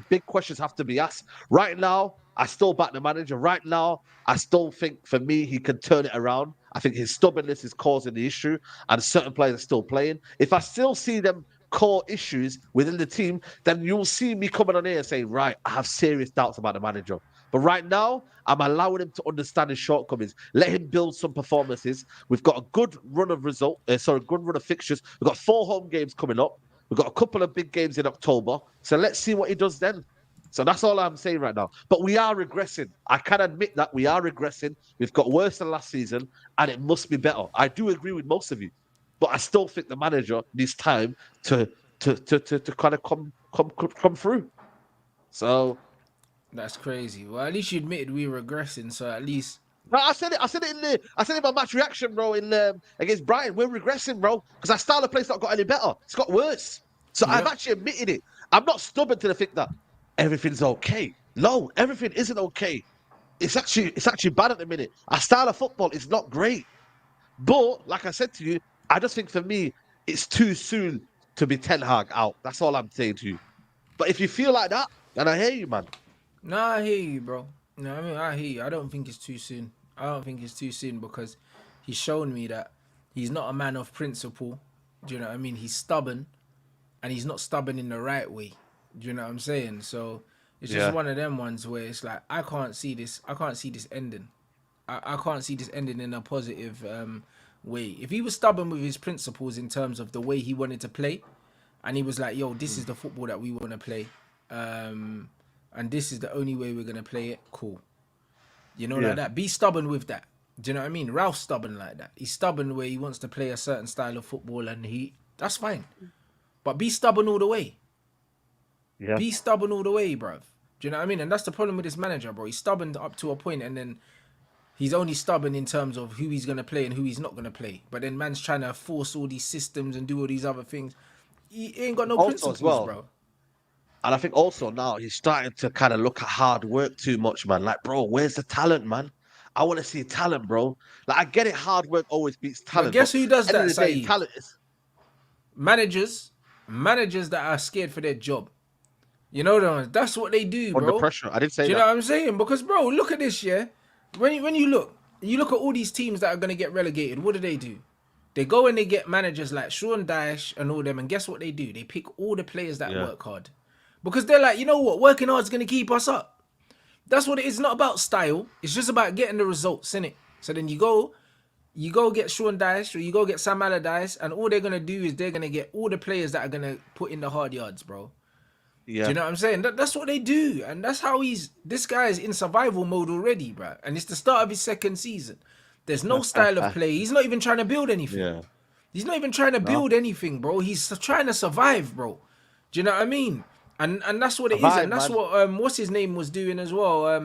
big questions have to be asked. Right now, I still back the manager. Right now, I still think for me he can turn it around. I think his stubbornness is causing the issue, and certain players are still playing. If I still see them core issues within the team, then you'll see me coming on here and saying, right, I have serious doubts about the manager. But right now, I'm allowing him to understand his shortcomings. Let him build some performances. We've got a good run of good run of fixtures. We've got 4 home games coming up. We've got a couple of big games in October. So let's see what he does then. So that's all I'm saying right now. But we are regressing. I can admit that we are regressing. We've got worse than last season, and it must be better. I do agree with most of you, but I still think the manager needs time to kind of come through. So That's crazy. Well, at least you admitted we were regressing, so at least no, I said it. I said it in my match reaction, bro. Against Brighton, we're regressing, bro, because our style of play's not got any better. It's got worse. So I've yep. actually admitted it. I'm not stubborn to the fact that everything's okay. No, everything isn't okay. It's actually bad at the minute. Our style of football is not great. But like I said to you, I just think for me, it's too soon to be Ten Hag out. That's all I'm saying to you. But if you feel like that, then I hear you, man. Nah, I hear you, bro. No, I mean I hear you. I don't think it's too soon. I don't think it's too soon because he's shown me that he's not a man of principle. Do you know what I mean? He's stubborn, and he's not stubborn in the right way. Do you know what I'm saying? So it's just Yeah. one of them ones where it's like I can't see this. I can't see this ending. I can't see this ending in a positive way. If he was stubborn with his principles in terms of the way he wanted to play, and he was like, "Yo, this is the football that we want to play," and this is the only way we're gonna play it. Cool, you know, like Yeah. that. Be stubborn with that. Do you know what I mean? Ralph's stubborn like that. He's stubborn where he wants to play a certain style of football, and that's fine. But be stubborn all the way. Yeah. Be stubborn all the way, bruv. Do you know what I mean? And that's the problem with this manager, bro. He's stubborn up to a point, and then he's only stubborn in terms of who he's gonna play and who he's not gonna play. But then man's trying to force all these systems and do all these other things. He ain't got no Also, as principles, well, bro. and I think also now he's starting to kind of look at hard work too much, man. Like, bro, where's the talent, man? I want to see talent, bro. Like, I get it, hard work always beats But talent, but guess who does end of that, the day, Saeed? talent is Managers managers that are scared for their job. You know that's what they do, Under bro. pressure. I didn't say Do you know that. what I'm saying? Because bro, look at this, yeah. When you look at all these teams that are gonna get relegated. What do? They go and they get managers like Sean Dyche and all them, and guess what they do? They pick all the players that Yeah. work hard, because they're like, you know what, working hard is gonna keep us up. That's what it is. It's not about style. It's just about getting the results, innit? So then you go get Sean Dyche or you go get Sam Allardyce, and all they're gonna do is they're gonna get all the players that are gonna put in the hard yards, bro. Do Yeah. you know what I'm saying? That's what they do, and that's how this guy is in survival mode already, bro. And it's the start of his second season. There's no style of play. He's not even trying to build anything. Yeah. He's not even trying to No. build anything, bro. He's trying to survive, bro. Do you know what I mean? And that's what it is, and Survive, that's man. what what's his name was doing as well.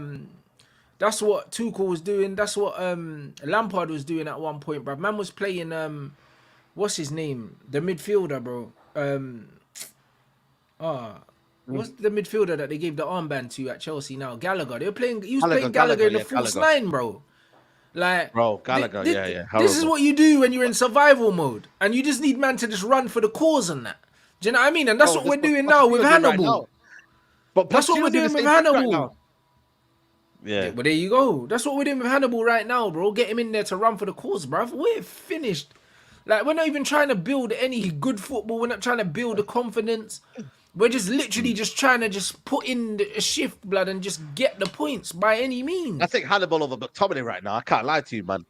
That's what Tuchel was doing. That's what Lampard was doing at one point, bro. Man was playing what's his name? The midfielder, bro. What's the midfielder that they gave the armband to at Chelsea now? Gallagher. They were playing. He was playing Gallagher in the yeah, false Gallagher. nine, bro. Like, Bro, Gallagher, yeah. this is Horrible. what you do when you're in survival mode, and you just need man to just run for the cause and that. Do you know what I mean? And that's Bro, what this we're what doing now with Pochettino's doing right Hannibal. now. But That's what we're Pochettino's in the doing with same thing right Hannibal. now. Yeah. Well, there you go. That's what we're doing with Hannibal right now, bro. Get him in there to run for the cause, bro. We're finished. Like, we're not even trying to build any good football. We're not trying to build the confidence. We're just literally just trying to just put in a shift, blood, and just get the points by any means. I think Hannibal over McTominay right now. I can't lie to you, man.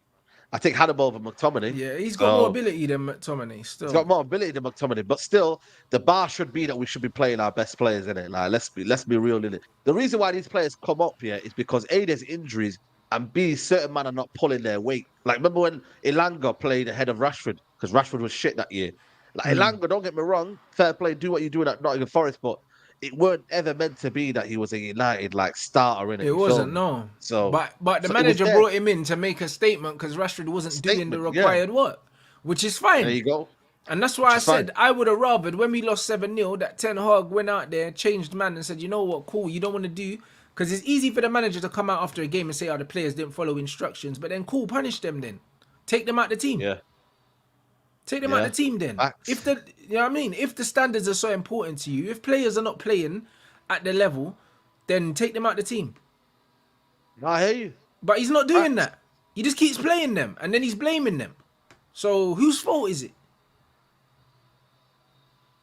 I think Hannibal over McTominay. Yeah, he's got more So ability than McTominay he's still. got more ability than McTominay, but still, the bar should be that we should be playing our best players in it. Like, let's be real in it. The reason why these players come up here is because A, there's injuries, and B, certain men are not pulling their weight. Like, remember when Elanga played ahead of Rashford because Rashford was shit that year. Like Elanga, don't get me wrong, fair play, do what you're doing at Nottingham Forest, but it weren't ever meant to be that he was a United like starter in it. It You feel wasn't, me? no. So, But the so it was manager there. brought him in to make a statement because Rashford wasn't doing the Statement, yeah. required work, which is There fine. you go. And that's Which why I is fine. said I would have rathered when we lost 7-0 that Ten Hag went out there, changed man, and said, you know what, cool, you don't want to do. Because it's easy for the manager to come out after a game and say, oh, the players didn't follow instructions. But then, cool, punish them then. Take them out the team. Yeah. Take them out Yeah. the team then. Facts. You know what I mean? If the standards are so important to you, if players are not playing at the level, then take them out the team. I hear you. But he's not doing Facts. that. He just keeps playing them and then he's blaming them. So whose fault is it?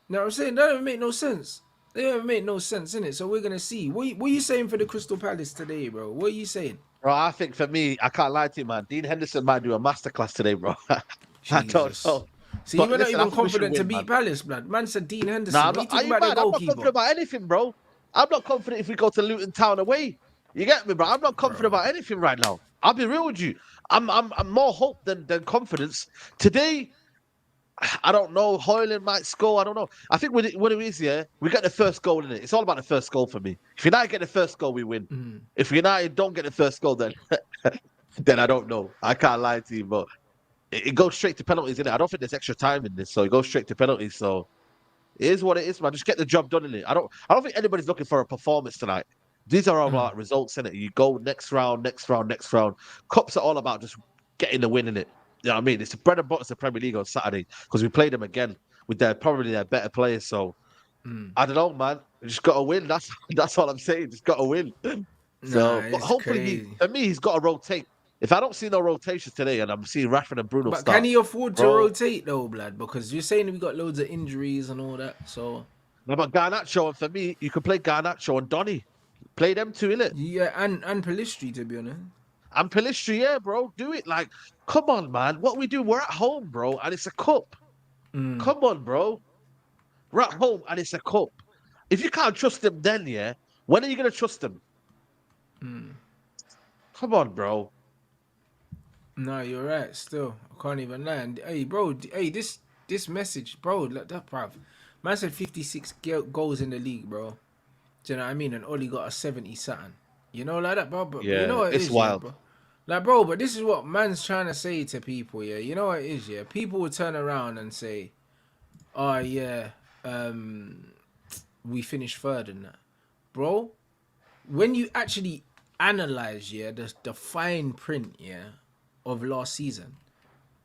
You know what I'm saying? That don't make no sense. They don't make no sense, innit? So we're gonna see. What are you saying for the Crystal Palace today, bro? What are you saying? Bro, I think for me, I can't lie to you, man. Dean Henderson might do a masterclass today, bro. I don't Jesus. know. See, But we're not listen, I even think we should confident to win, beat man. Palace, blood. Man said Dean Henderson. Nah, What are you are talking you about the mad? I'm not confident goalkeeper? about anything, bro. I'm not confident if we go to Luton Town away. You get me, bro? I'm not confident about anything right now. I'll be real with you. I'm more hope than confidence. Today, I don't know. Hoyland might score. I don't know. I think what it is, yeah, we get the first goal in it. It's all about the first goal for me. If United get the first goal, we win. If United don't get the first goal, then then I don't know. I can't lie to you, but it goes straight to penalties, innit? I don't think there's extra time in this, so it goes straight to penalties. So it is what it is, man. Just get the job done in it. I don't think anybody's looking for a performance tonight. These are all about results, innit? You go next round, next round, next round. Cups are all about just getting the win in it. You know what I mean? It's the bread and butter of the Premier League on Saturday because we play them again with probably their better players. So I don't know, man. We just got to win. That's all I'm saying. Just got to win. So, Nah, but it's hopefully, crazy. for me, he's got to rotate. If I don't see no rotations today, and I'm seeing Rashford and Bruno But start, can he afford to bro. rotate though, blood? Because you're saying we got loads of injuries and all that. So No, but Garnacho, and for me, you can play Garnacho and Donny. Play them two, innit? yeah, and Pelistri, to be honest. And Pelistri, yeah, bro. Do it. Like, come on, man. What we do, we're at home, bro, and it's a cup. Come on, bro. We're at home and it's a cup. If you can't trust them then, yeah, when are you going to trust them? Come on, bro. No, you're right. Still, I can't even lie. And, hey, bro. Hey, this message, bro. Like that, bruv. Man said 56 goals in the league, bro. Do you know what I mean? And Oli got a 70 something. You know, like that, bro. But Yeah, you know what it it's is, wild. yeah, bro. Like, bro. But this is what man's trying to say to people. Yeah, you know what it is. Yeah, people will turn around and say, "Oh yeah, we finished third in that, bro." When you actually analyze, yeah, the fine print, yeah, of last season,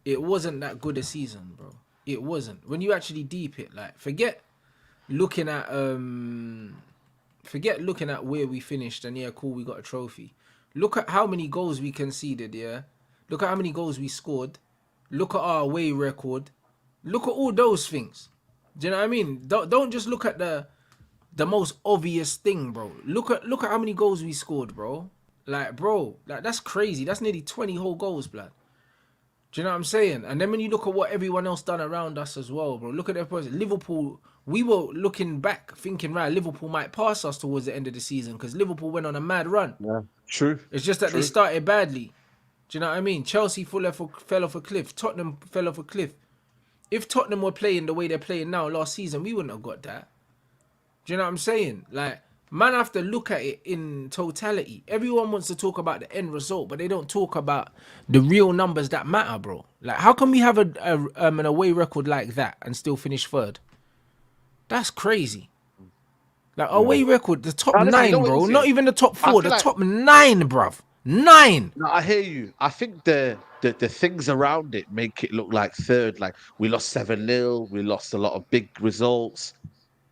it wasn't that good a season, bro. It wasn't. When you actually deep it, like, forget looking at forget looking at where we finished and yeah, cool, we got a trophy. Look at how many goals we conceded, yeah. Look at how many goals we scored. Look at our away record. Look at all those things. Do you know what I mean? Don't just look at the most obvious thing, bro. Look at how many goals we scored, bro. Like, bro, like that's crazy. That's nearly 20 whole goals, blood. Do you know what I'm saying? And then when you look at what everyone else done around us as well, bro. Look at their person. Liverpool, we were looking back, thinking, right, Liverpool might pass us towards the end of the season because Liverpool went on a mad run. Yeah, true. It's just that they True. started badly. Do you know what I mean? Chelsea fell off a cliff. Tottenham fell off a cliff. If Tottenham were playing the way they're playing now last season, we wouldn't have got that. Do you know what I'm saying? Like, man, have to look at it in totality. Everyone wants to talk about the end result, but they don't talk about the real numbers that matter, bro. Like, how can we have an away record like that and still finish third? That's crazy. Like, away record, the top Now, listen, you know nine, what it bro. is, Not yeah? even the top I four, feel the like top nine, bruv. 9. no, I hear you. I think the things around it make it look like third. Like we lost 7-0, we lost a lot of big results,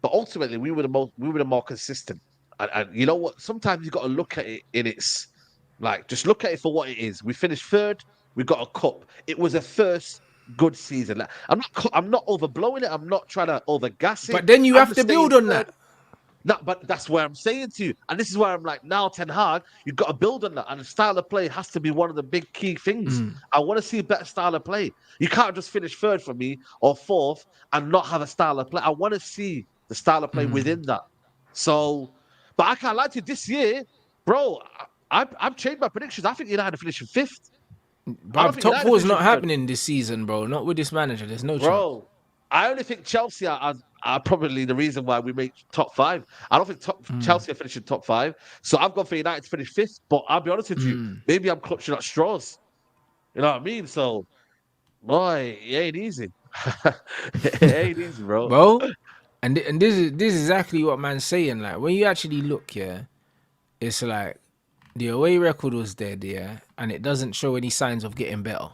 but ultimately we were the more consistent. And you know what? Sometimes you got to look at it in its like just look at it for what it is. We finished third. We got a cup. It was a first good season. Like, I'm not overblowing it. I'm not trying to overgas it. But then you I'm have to just saying build on third. that. No, but that's where I'm saying to you, and this is where I'm like, now Ten Hag, you've got to build on that, and the style of play has to be one of the big key things. I want to see a better style of play. You can't just finish third for me or fourth and not have a style of play. I want to see the style of play within that. So, but I can't lie to you, this year, bro, I've changed my predictions. I think United are finishing fifth. I don't Bruv, think top United are four is finishing not third. happening this season, bro. Not with this manager. There's no chance. Bro, I only think Chelsea are probably the reason why we make top five. I don't think Chelsea are finishing top five. So I've gone for United to finish fifth. But I'll be honest with you, maybe I'm clutching at straws. You know what I mean? So, boy, it ain't easy. It ain't easy, bro. Bro. And this is exactly what man's saying. Like, when you actually look, yeah, it's like the away record was dead, yeah, and it doesn't show any signs of getting better.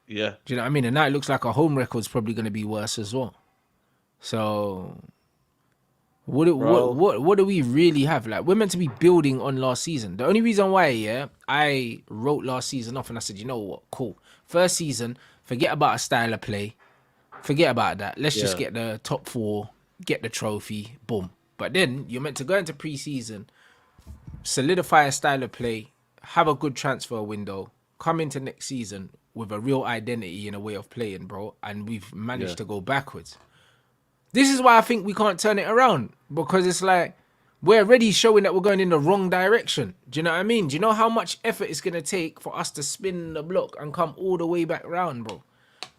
Yeah. Do you know what I mean? And now it looks like our home record's probably going to be worse as well. So Bro. what do we really have? Like, we're meant to be building on last season. The only reason why, yeah, I wrote last season off and I said, you know what, cool. First season, forget about a style of play. Forget about that. Let's just Yeah. get the top 4, get the trophy, boom. But then you're meant to go into pre-season, solidify a style of play, have a good transfer window, come into next season with a real identity and a way of playing, bro. And we've managed Yeah. to go backwards. This is why I think we can't turn it around, because it's like we're already showing that we're going in the wrong direction. Do you know what I mean? Do you know how much effort it's going to take for us to spin the block and come all the way back around, bro? But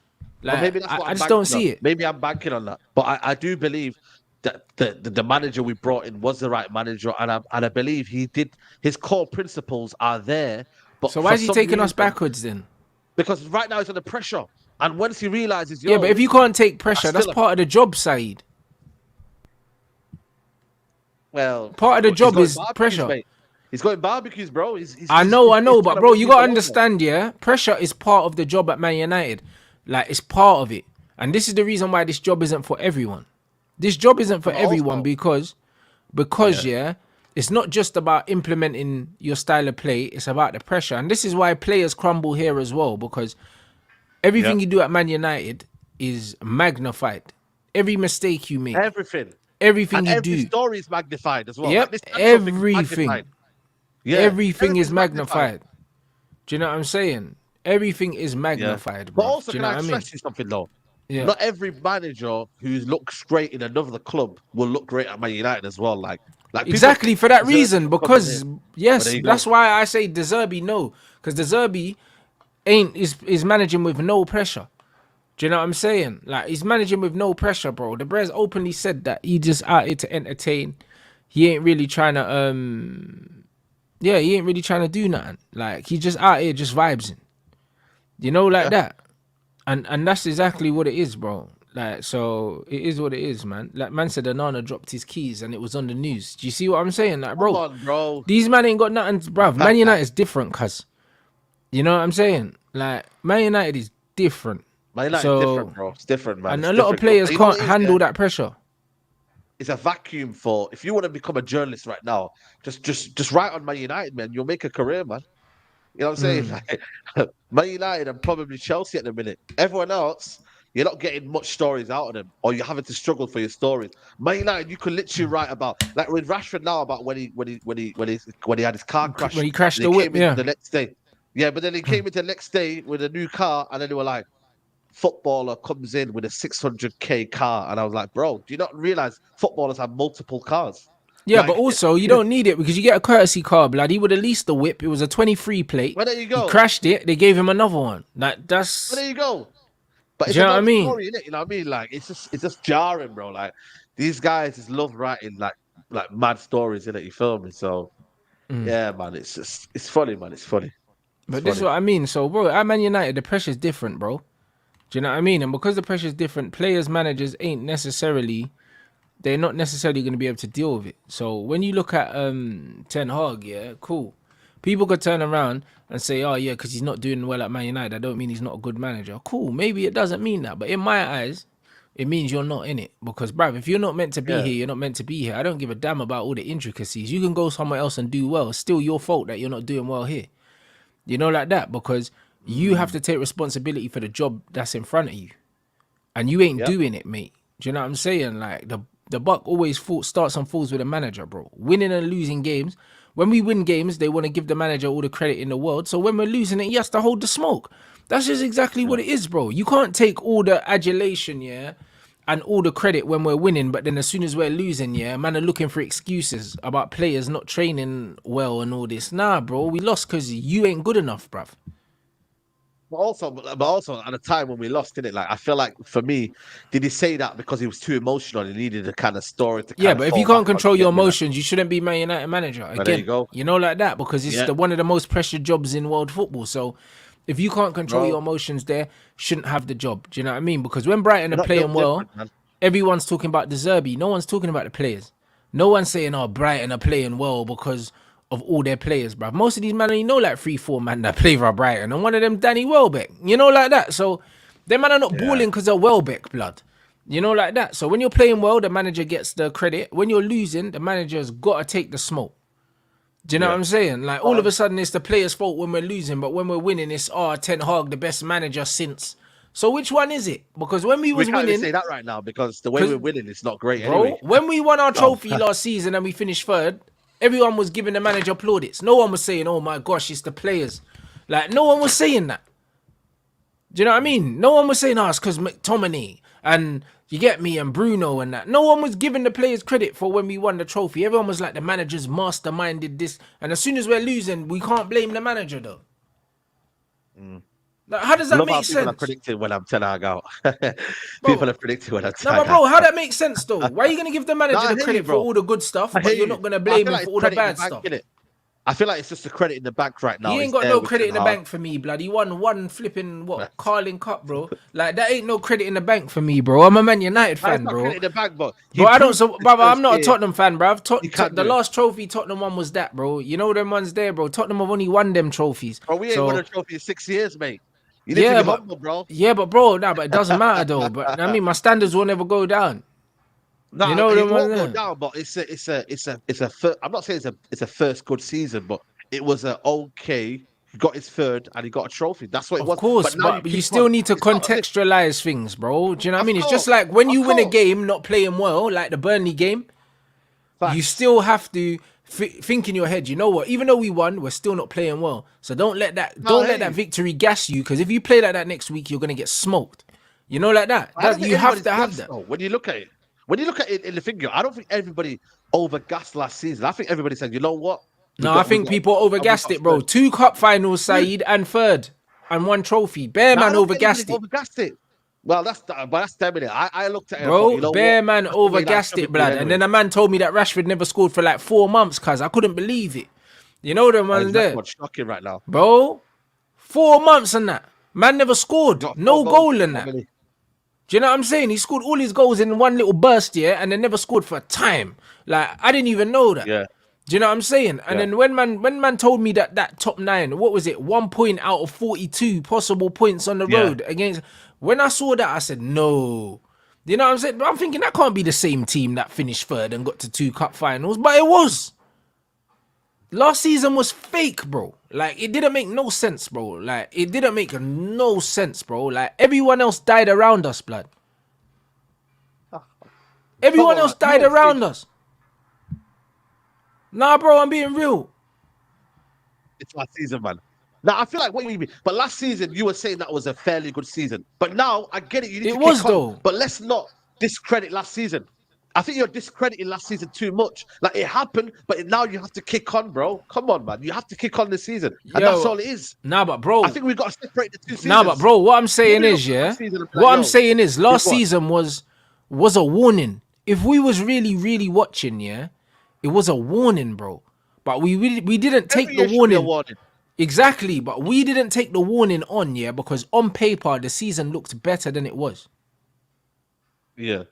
Like, maybe that's I, what I I'm just don't banking on. see it. Maybe I'm banking on that. But I do believe that the manager we brought in was the right manager, and I believe he did. His core principles are there, So but why for is he some taking us reason, backwards then? because right now he's under pressure, and once he realizes, Yeah, yo, but if you listen, can't take I pressure, that's still, part of the job, Saeed. well, Part of the he's job going is barbecues, pressure. mate. He's going barbecues, bro. He's I he's, know, he's, I he's know, trying but to bro, win you gotta people over. understand, yeah. Pressure is part of the job at Man United. Like, it's part of it, and this is the reason why this job isn't for everyone. This job isn't for But everyone also, because yeah, yeah, it's not just about implementing your style of play. It's about the pressure, and this is why players crumble here as well, because yeah, everything you do at Man United is magnified. Every mistake you make, everything, everything and you every do. story is magnified as well. Like Yep, this Sancho thing is everything. magnified. Yeah, Everything is everything's magnified. magnified. Do you know what I'm saying? Everything is Yeah. magnified, But bro. also, Do you can know I what I mean? stress you something though? Yeah. Not every manager who looks great in another club will look great at Man United as well. Like people Exactly think for that Deserbi reason, could come in here. because But there yes, you that's go. why I say De Zerbi no, because De Zerbi is managing with no pressure. Do you know what I'm saying? Like, he's managing with no pressure, bro. The Brez openly said that he just out here to entertain. He ain't really trying to yeah, he ain't really trying to do nothing. Like, he just out here just vibes in. You know, like Yeah. that. And that's exactly what it is, bro. Like, so it is what it is, man. Like, man said Anana dropped his keys and it was on the news. Do you see what I'm saying? Like, Come bro, on, bro. these man ain't got nothing, bruv. Man United is different, cuz. You know what I'm saying? Like, Man United is different. Man United is different, So, bro. It's different, man. and It's a lot of different club. players And you know can't what it is, yeah? handle that pressure. is a vacuum for if you want to become a journalist right now, just write on Man United, man. You'll make a career, man. You know what I'm saying? Like, Man United and probably Chelsea at the minute. Everyone else, you're not getting much stories out of them, or you're having to struggle for your stories. Man United, you could literally write about like with Rashford now about when he had his car When crash he crashed and he the whip, came in yeah. the next day. Yeah, but then he came in the next day with a new car, and then they were like, footballer comes in with a 600k car, and I was like, bro, do you not realize footballers have multiple cars? Yeah, but Like, also you don't need it because you get a courtesy car, blood. He would at least the whip. It was a 23 plate. well, there you He go. crashed it. They gave him another one. Like Well, that's, there you go. But do it's you a know what I long mean? story, innit? You know what I mean? Like it's just jarring, bro. Like these guys just love writing like mad stories, innit? You feel me? So yeah, man, it's funny, man. It's funny. It's But this is funny. what I mean. So, bro, at Man United, the pressure's different, bro. Do you know what I mean? And because the pressure's different, players, managers they're not necessarily going to be able to deal with it. So when you look at Ten Hag, yeah, cool. People could turn around and say, oh yeah, because he's not doing well at Man United, I don't mean he's not a good manager. Cool, maybe it doesn't mean that, but in my eyes, it means you're not in it. Because, bruv, if you're not meant to be Yeah. here, you're not meant to be here. I don't give a damn about all the intricacies. You can go somewhere else and do well. It's still your fault that you're not doing well here. You know, like that, because you have to take responsibility for the job that's in front of you, and you ain't Yep. doing it, mate. Do you know what I'm saying? Like the buck always starts and falls with the manager, bro. Winning and losing games. When we win games, they want to give the manager all the credit in the world. So when we're losing it, he has to hold the smoke. That's just exactly Yeah. what it is, bro. You can't take all the adulation, yeah, and all the credit when we're winning, but then as soon as we're losing, yeah, man are looking for excuses about players not training well and all this. Nah, bro, we lost because you ain't good enough, bruv. But also at a time when we lost, didn't it? Like I feel like for me, did he say that because he was too emotional? He needed a kind of story to Yeah, kind of but if you fall back can't on to control your get me like, emotions, you shouldn't be Man United manager well, there you again. go. You know, like that, because it's Yeah, the one of the most pressured jobs in world football. So, if you can't control your bro. emotions, there shouldn't have the job. Do you know what I mean? Because when Brighton are You're not playing built well, different, man. everyone's talking about the Zerbi. No one's talking about the players. No one's saying, "Oh, Brighton are playing well because of all their players, bruv." Most of these men, you know, like 3, 4 man that play for Brighton, and one of them, Danny Welbeck. You know, like that. So, them man are not Yeah. balling because of Welbeck blood. You know, like that. So when you're playing well, the manager gets the credit. When you're losing, the manager's got to take the smoke. Do you know what Yeah. I'm saying? Like all of Um, a sudden, it's the player's fault when we're losing, but when we're winning, it's Ten Hag, the best manager since. So which one is it? Because when we we was can't even winning, say that right now because the way because we're winning, it's not great anyway. bro, when we won our So trophy last season and we finished third, everyone was giving the manager plaudits. No one was saying, "Oh my gosh, it's the players." Like no one was saying that. Do you know what I mean? No one was saying, "Oh, it's because McTominay and you get me and Bruno and that." No one was giving the players credit for when we won the trophy. Everyone was like, "The manager's masterminded this," and as soon as we're losing, we can't blame the manager though. Like, how does I that love how make people are sense, predicting when I'm 10 Hag out. bro? People are predicting when I'm No, 10 but Hag bro, how out. that make sense though? Why are you gonna give the No, manager I the hear you, credit for bro. all the good stuff, I but hear you're you. not gonna But I blame feel him like for it's all the credit in the bad bank, stuff? innit? I feel like it's just the credit in the bank right He now ain't is got there no with credit Ten in the Hag. bank for me, blood. He won one flipping what Carling Cup, bro. Like that ain't no credit in the bank for me, bro. I'm a Man United It's fan, not bro. credit in the bank, but he Bro, I don't. proved So, this brother, I'm first not a year Tottenham fan, bruv. he can The do it. last trophy Tottenham won was that, bro. You know them ones there, bro. Tottenham have only won them trophies. Bro, we ain't won So a trophy in 6 years, mate. You need to yeah, be but humble, bro. bro, nah, but it doesn't matter though. But I mean, my standards will never go down. You No, know it them ones won't go there. down, but it's a I'm not saying it's a first good season, but it was a okay. He got his third and he got a trophy. That's what it Of was. course, But now you but you keep on. still need to It's not as if, contextualize things, bro. Do you know what I of mean? It's just course, like when of you win a course, game not playing well, like the Burnley game, you facts. still have to think in your head. You know what? Even though we won, we're still not playing well. So No, don't let that hey, victory gas you. Because if you play like that next week, you're gonna get smoked. You know, like that. I don't That think you have everybody's to have gassed that. though. When you look at it, in the figure, I don't think everybody overgassed last season. I think everybody said, you know what, No, I we think got, people and we overgassed got it, bro. third. 2 cup finals, Dude, Saeed, and third, and 1 trophy. Bear no, I man don't think anybody overgassed it. overgassed it. Well, that's them in it. I looked at it and thought, Bro, you know what, Bear man that's the way that overgassed should be it, played blood. And anyway. then a man told me that Rashford never scored for like 4 months, cuz I couldn't believe it. You know them ones Exactly there. what's shocking right now. Bro, 4 months and that. Man never He scored. got four No goals. goal in How that. many? Do you know what I'm saying? He scored all his goals in one little burst, yeah, and then never scored for a time. Like, I didn't even know that. Yeah, Do you know what I'm saying? And yeah. then when man told me that top nine, what was it? 1 point out of 42 possible points on the Yeah. road against. When I saw that, I said, no. You know what I'm saying? I'm thinking that can't be the same team that finished third and got to 2 cup finals, but it was. Last season was fake, bro. Like, it didn't make no sense, bro. Like, it didn't make no sense, bro. Like, everyone else died around us, blood. Come Everyone on, else man. You died don't think around us. Nah, bro, I'm being real. it's last season, man? Now I feel like what you mean, but last season you were saying that was a fairly good season. But now I get it, you need It to kick was, on. though. But let's not discredit last season. I think you're discrediting last season too much. Like it happened, but now you have to kick on, bro. Come on, man. You have to kick on this season. And that's Yo, all it is. nah, but I bro, think we've got to separate the two nah, but seasons. bro, what I'm saying Nobody looks is, at yeah, last season and be like, what I'm yo, saying is, yeah, last go on. season was a warning. If we was really watching, yeah, it was a warning, bro. But we didn't take Every the year should be a warning. warning. Exactly, but we didn't take the warning on, yeah, because on paper the season looked better than it was. Yeah.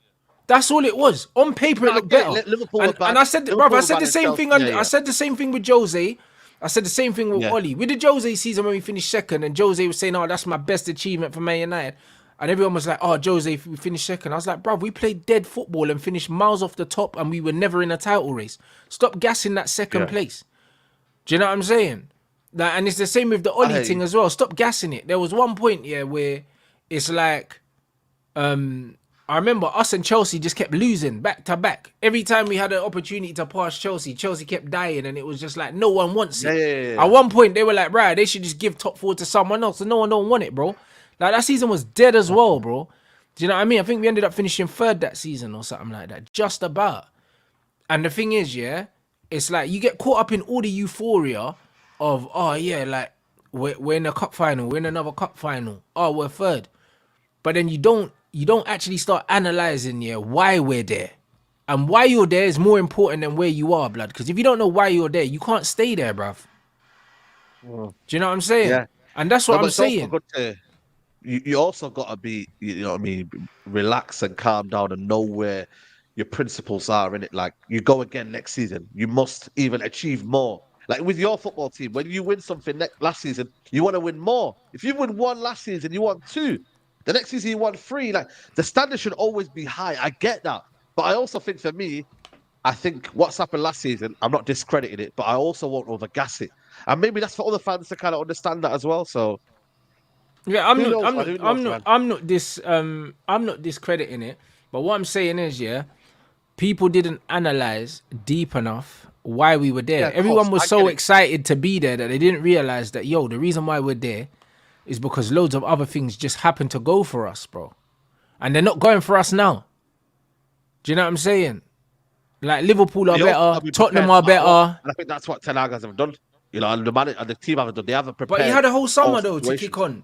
That's all it was. On paper No, it I looked get it. better. Liverpool were And bad. I said, bruv, Liverpool I were said bad the and same Chelsea. thing Yeah, I yeah. said the same thing with Jose. I said the same thing with Yeah. Ollie. With the Jose season when we finished second and Jose was saying, oh, that's my best achievement for Man United. And everyone was like, oh, Jose, we finished second. I was like, bruv, we played dead football and finished miles off the top and we were never in a title race. Stop gassing that second Yeah. place. Do you know what I'm saying? Like, and it's the same with the I Ollie hear thing you. as well. Stop gassing it. There was one point, yeah, where it's like, I remember us and Chelsea just kept losing back to back. Every time we had an opportunity to pass Chelsea, Chelsea kept dying, and it was just like no one wants Yeah, it. yeah, yeah, At yeah. one point, they were like, "Right, they should just give top four to someone else," and no one don't want it, bro. Like that season was dead as well, bro. Do you know what I mean? I think we ended up finishing third that season or something like that, just about. And the thing is, yeah, it's like you get caught up in all the euphoria of, oh yeah, like we're in a cup final, we're in another cup final, oh we're third, but then you don't actually start analyzing, yeah, why we're there. And why you're there is more important than where you are, blood. Because if you don't know why you're there, you can't stay there, bruv. Mm. Do you know what I'm saying? Yeah. And that's No, what but I'm it's also saying. good to you also got to be, you know what I mean, relax and calm down and know where your principles are in it. Like you go again next season, you must even achieve more. Like with your football team, when you win something last season, you want to win more. If you win one last season, you want two. The next season, you want three. Like the standard should always be high. I get that, but I also think for me, I think what's happened last season, I'm not discrediting it, but I also won't overgas it. And maybe that's for other fans to kind of understand that as well. So Yeah, I'm who not, knows, I'm man? not, Who I'm knows, not, man? I'm not discrediting it. But what I'm saying is, yeah, people didn't analyze deep enough why we were Yeah, there. of course. Everyone was I get so it. excited to be there that they didn't realize that, yo, the reason why we're there is because loads of other things just happen to go for us, bro. And they're not going for us now. Do you know what I'm saying? Like Liverpool are You also got better, to be Tottenham prepared no are matter what. better. And I think that's what Ten Hag has done. You know, and the man and the team haven't done. They haven't But he prepared had a whole all summer though to kick situations. on.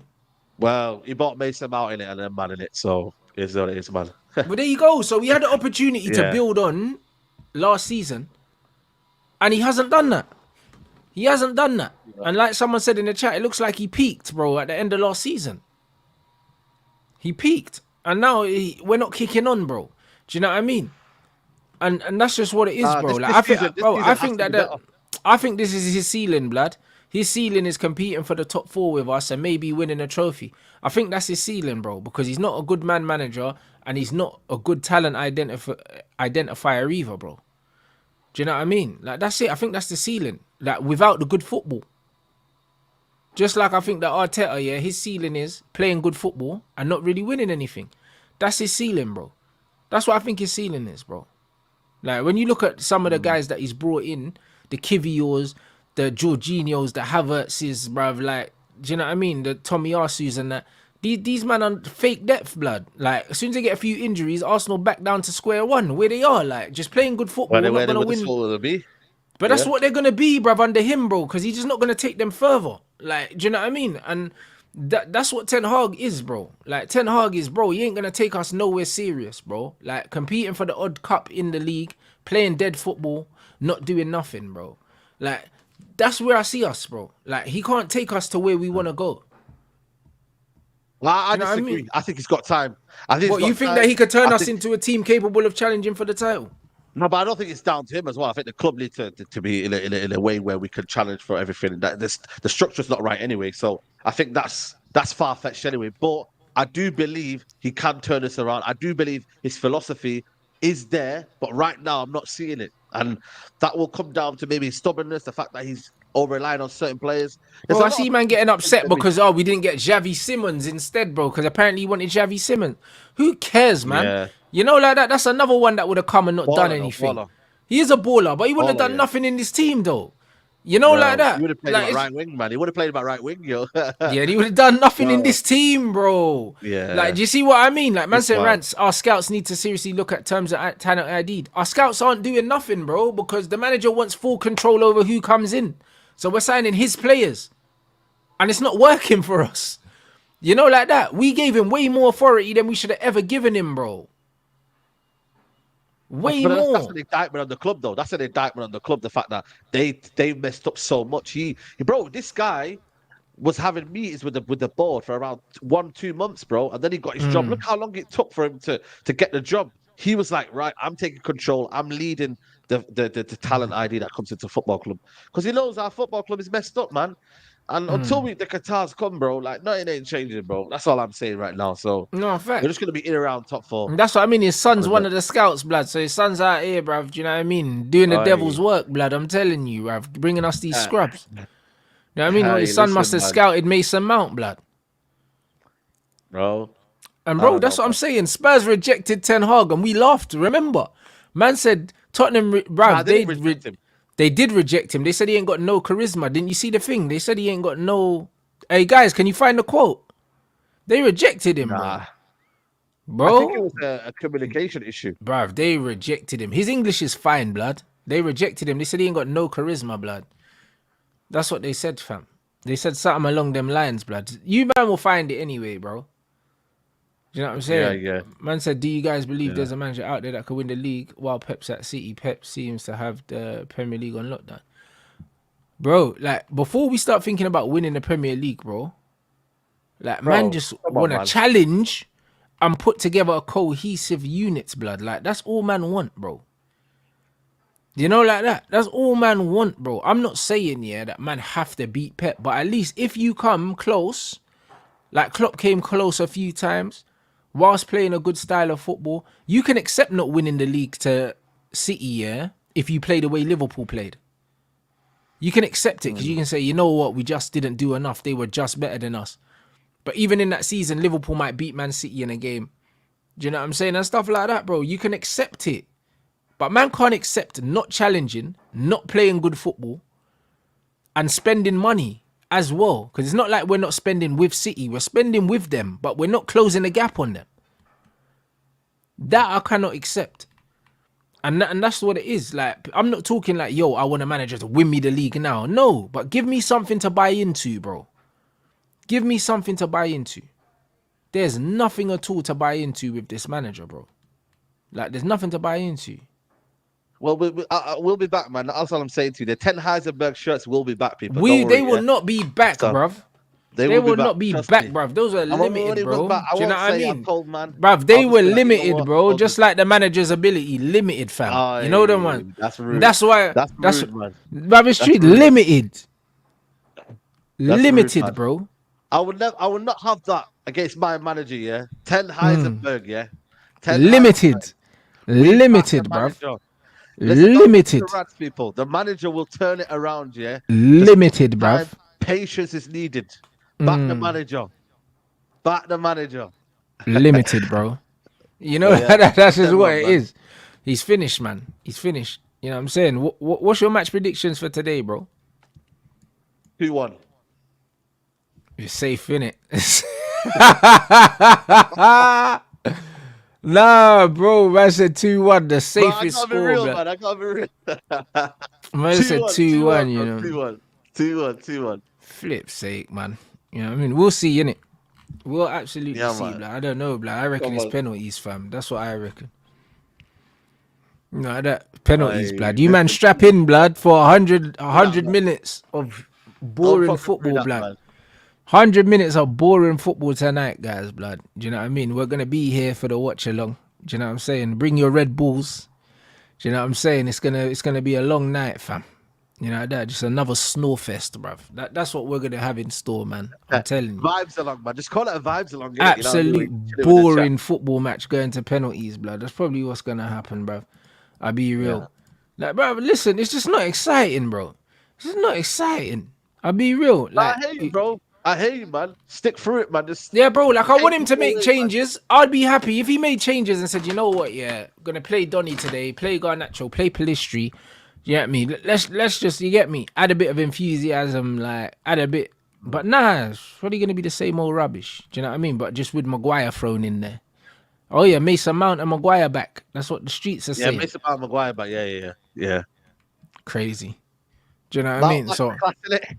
Well, he bought Mason Mount in it and then man in it. So it's what it is, man. But there you go. So we had the opportunity to Yeah. build on last season, and he hasn't done that. He hasn't done that. And like someone said in the chat, it looks like he peaked, bro, at the end of last season. He peaked, and now we're not kicking on, bro. Do you know what I mean? And that's just what it is, bro. This Like this I think, season, this bro, I season has think to be that better. I think this is his ceiling, blood. His ceiling is competing for the top four with us and maybe winning a trophy. I think that's his ceiling, bro, because he's not a good man manager and he's not a good talent identifier either, bro. Do you know what I mean? Like that's it. I think that's the ceiling. Like without the good football. Just like I think that Arteta, yeah, his ceiling is playing good football and not really winning anything. That's his ceiling, bro. That's what I think his ceiling is, bro. Like when you look at some of the guys that he's brought in, the Kiviors, the Jorginhos, the Havertzes, bruv, like, do you know what I mean? The Tomiyasus and that. These men are fake depth, blood. Like, as soon as they get a few injuries, Arsenal back down to square one, where they are, like, just playing good football, not Where they gonna were the win. soul of the be. But that's Yeah. what they're gonna be, bruv, under him, bro, because he's just not gonna take them further. Like, do you know what I mean? And that's what Ten Hag is, bro. Like Ten Hag is, bro. He ain't gonna take us nowhere serious, bro. Like competing for the odd cup in the league, playing dead football, not doing nothing, bro. Like that's where I see us, bro. Like he can't take us to where we want to go. I You know what I mean? disagree. I think he's got time. I think he's What you got think that time. he could turn I us think into a team capable of challenging for the title? no, but I don't think it's down to him as well. I think the club needs to be in a way where we can challenge for everything. That the structure's not right anyway. So I think that's far fetched anyway. But I do believe he can turn this around. I do believe his philosophy is there, but right now I'm not seeing it. And that will come down to maybe stubbornness, the fact that he's over relying on certain players. There's Bro, a I lot see of man getting things upset to me. because we didn't get Xavi Simmons instead, bro. Because apparently he wanted Xavi Simmons. Who cares, man? Yeah. You know, like that. That's another one that would have come and not done Baller though, anything. baller. He is a baller, but he wouldn't have Baller, done yeah. nothing in this team, though. You know, like Bro, he that. would have played Like about it's right wing, man. He would have played about right wing, yo. yeah, he would have done nothing in Bro, this team, bro. Like, yeah. do you see what I mean? Like, man It's said, wild. Rants, our scouts need to seriously look at terms of talent ID. Our scouts aren't doing nothing, bro, because the manager wants full control over who comes in. So we're signing his players, and it's not working for us. You know, like that. We gave him way more authority than we should have ever given him, bro. Way But that's more. an indictment on the club, though. That's an indictment on the club. The fact that they messed up so much. Bro, this guy was having meetings with the board for around 1-2 months, bro, and then he got his job. Look how long it took for him to get the job. He was like, right, I'm taking control. I'm leading the talent ID that comes into football club because he knows our football club is messed up, man. And until the Qatars come, bro, like nothing ain't changing, bro. That's all I'm saying right now. So No, we're fact. just gonna be in around top four. And that's what I mean. His son's With one it. of the scouts, blood. So his son's out here, bruv. Do you know what I mean? Doing the devil's Aye. work, blood. I'm telling you, bruv. Bringing us these Uh, scrubs. You know what I mean? Well, his hey, son must listen, have man, scouted Mason Mount, blood. bro. And I bro, don't that's know, what I'm man. saying. Spurs rejected Ten Hag, and we laughed. Remember, man said Tottenham, Nah, bruv. they didn't reject him. They did reject him. They said he ain't got no charisma. Didn't you see the thing? They said he ain't got no. Hey guys, can you find the quote? They rejected him, bro. Nah, I think it Bro, was a communication issue. bruv, they rejected him. His English is fine, blood. They rejected him. They said he ain't got no charisma, blood. That's what they said, fam. They said something along them lines, blood. You man will find it anyway, bro. Do you know what I'm Yeah, saying? yeah, Man said, do you guys believe yeah. there's a manager out there that could win the league while Pep's at City? Pep seems to have the Premier League on lockdown. Bro, like, before we start thinking about winning the Premier League, bro, like, man Bro, just come on, want to man. challenge and put together a cohesive units, blood. Like, that's all man want, bro. You know, like that. That's all man want, bro. I'm not saying, yeah, that man have to beat Pep, but at least if you come close, like Klopp came close a few times, whilst playing a good style of football, you can accept not winning the league to City, yeah, if you play the way Liverpool played. You can accept it because you can say, you know what, we just didn't do enough. They were just better than us. But even in that season, Liverpool might beat Man City in a game. Do you know what I'm saying? And stuff like that, bro. You can accept it. But man can't accept not challenging, not playing good football, and spending money as well. Because it's not like we're not spending with City. We're spending with them, but we're not closing the gap on them. That I cannot accept. And that's what it is. Like, I'm not talking like, yo, I want a manager to win me the league now. No, but give me something to buy into, bro. Give me something to buy into. There's nothing at all to buy into with this manager, bro. Like, there's nothing to buy into. Well, we'll be back, man. That's all I'm saying to you. The Ten Heisenberg shirts will be back, people. Don't worry. They will Yeah? not be back, So bruv. they They will be will back. not be Trust back, me. bruv. Those are And when limited, it was bro. back, I Do you know won't what I say I'm mean? cold, man. Bruv, they I'll were just be like, you know limited, what? bro. I'll Just just. like the manager's ability. Limited, fam. You know them Aye, one. that's rude. That's why. That's That's rude, man. Rabbit That's Street. rude. Limited. That's rude, Limited, man. bro. I would not have that against my manager. Yeah, Ten Heisenberg. Yeah, Ten Heisenberg. Limited. We back the Limited, bruv. manager. Listen, don't listen to Limited. rats, people. The manager will turn it around. Yeah, just Limited, bruv. time, patience is needed. Back the manager. Back the manager. Limited, bro. You know, But yeah, that's just them what one, it man. is. He's finished, man. He's finished. You know what I'm saying? What's your match predictions for today, bro? 2-1. You're safe, innit? Nah, bro. Man said 2-1, the Bro, I safest gotta be score, real, bro. man. I gotta be real. Man said 2-1, you know. 2-1. 2-1. 2-1. Flip's sake, man. You know what I mean? We'll see, innit? We'll absolutely Yeah, see, man. blood. I don't know, blood. I reckon Come it's on. penalties, fam. That's what I reckon. No, that penalties, Aye. blood. You man strap in, blood, for 100 minutes of Don't boring fuck with football, that, blood. man. 100 minutes of boring football tonight, guys, blood. Do you know what I mean? We're gonna be here for the watch along. Do you know what I'm saying? Bring your Red Bulls. Do you know what I'm saying? It's gonna be a long night, fam. You know that just another snore fest, bruv. That's what we're gonna have in store, man. I'm telling you. Vibes along, man. Just call it a vibes along, innit? You know what I mean? When Absolute you're chilling with the chat. boring football match going to penalties, blood. That's probably what's gonna happen, bruv. I'll be Yeah. real. Like, bro, listen, it's just not exciting, bro. It's just not exciting. I'll be real. Nah, I Like, hear you, bro. I hear you, man. Stick through it, man. Just yeah, bro. Like, I want him to your make way, man. changes. I'd be happy if he made changes and said, you know what, yeah, I'm gonna play Donny today, play Garnacho, play Palistri. You get me? Let's just, you get me? Add a bit of enthusiasm, like add a bit. But nah, it's probably gonna be the same old rubbish. Do you know what I mean? But just with Maguire thrown in there. Oh yeah, Mason Mount and Maguire back. That's what the streets are Yeah, saying. Mason Mount Maguire, but yeah. Crazy. Do you know what I Mount mean? So, masterclass, innit?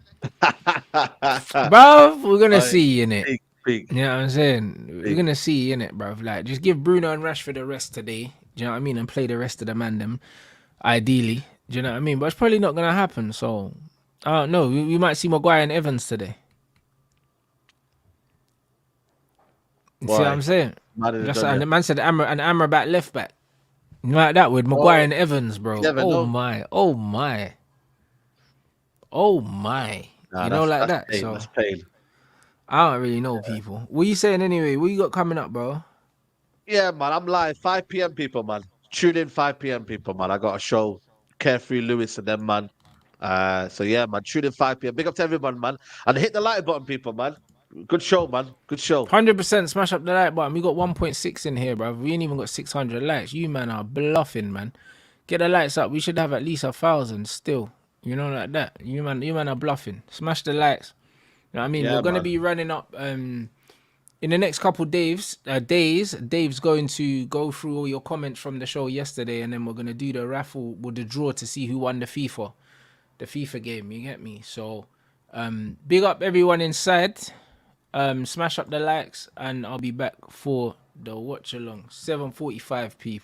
bruv, we're gonna Like, see in it. big. You know what I'm saying? We're Big. gonna see in it, bruv. Like, just give Bruno and Rashford the rest today. Do you know what I mean? And play the rest of the man them, ideally. Do you know what I mean? But it's probably not gonna happen. So, I don't know. We might see Maguire and Evans today. You see what Why? I'm saying? Man in the That's done, and the man said Amrabat left back. Like that with Maguire Oh, and Evans, you bro. never Oh know. my, oh my, oh my. Nah, You know, like that's that. pain. So That's pain. I don't really know people. What you saying anyway? What you got coming up, bro? Yeah, man. I'm live. 5 p.m. people, man. Tune in 5 p.m. people, man. I got a show. Carefree Lewis and them, man. So yeah, man. Tune in 5 p.m. Big up to everyone, man. And hit the like button, people, man. Good show, man. Good show. 100% smash up the like button. We got 1.6 in here, bro. We ain't even got 600 likes. You man are bluffing, man. Get the lights up. We should have at least 1,000 still. You know, like that. You man are bluffing. Smash the likes. You know what I mean? Yeah, We're gonna man. be running up in the next couple days. Dave's going to go through all your comments from the show yesterday, and then we're gonna do the raffle with the draw to see who won the FIFA game. You get me? So, big up everyone inside. Smash up the likes, and I'll be back for the watch along 7:45 people.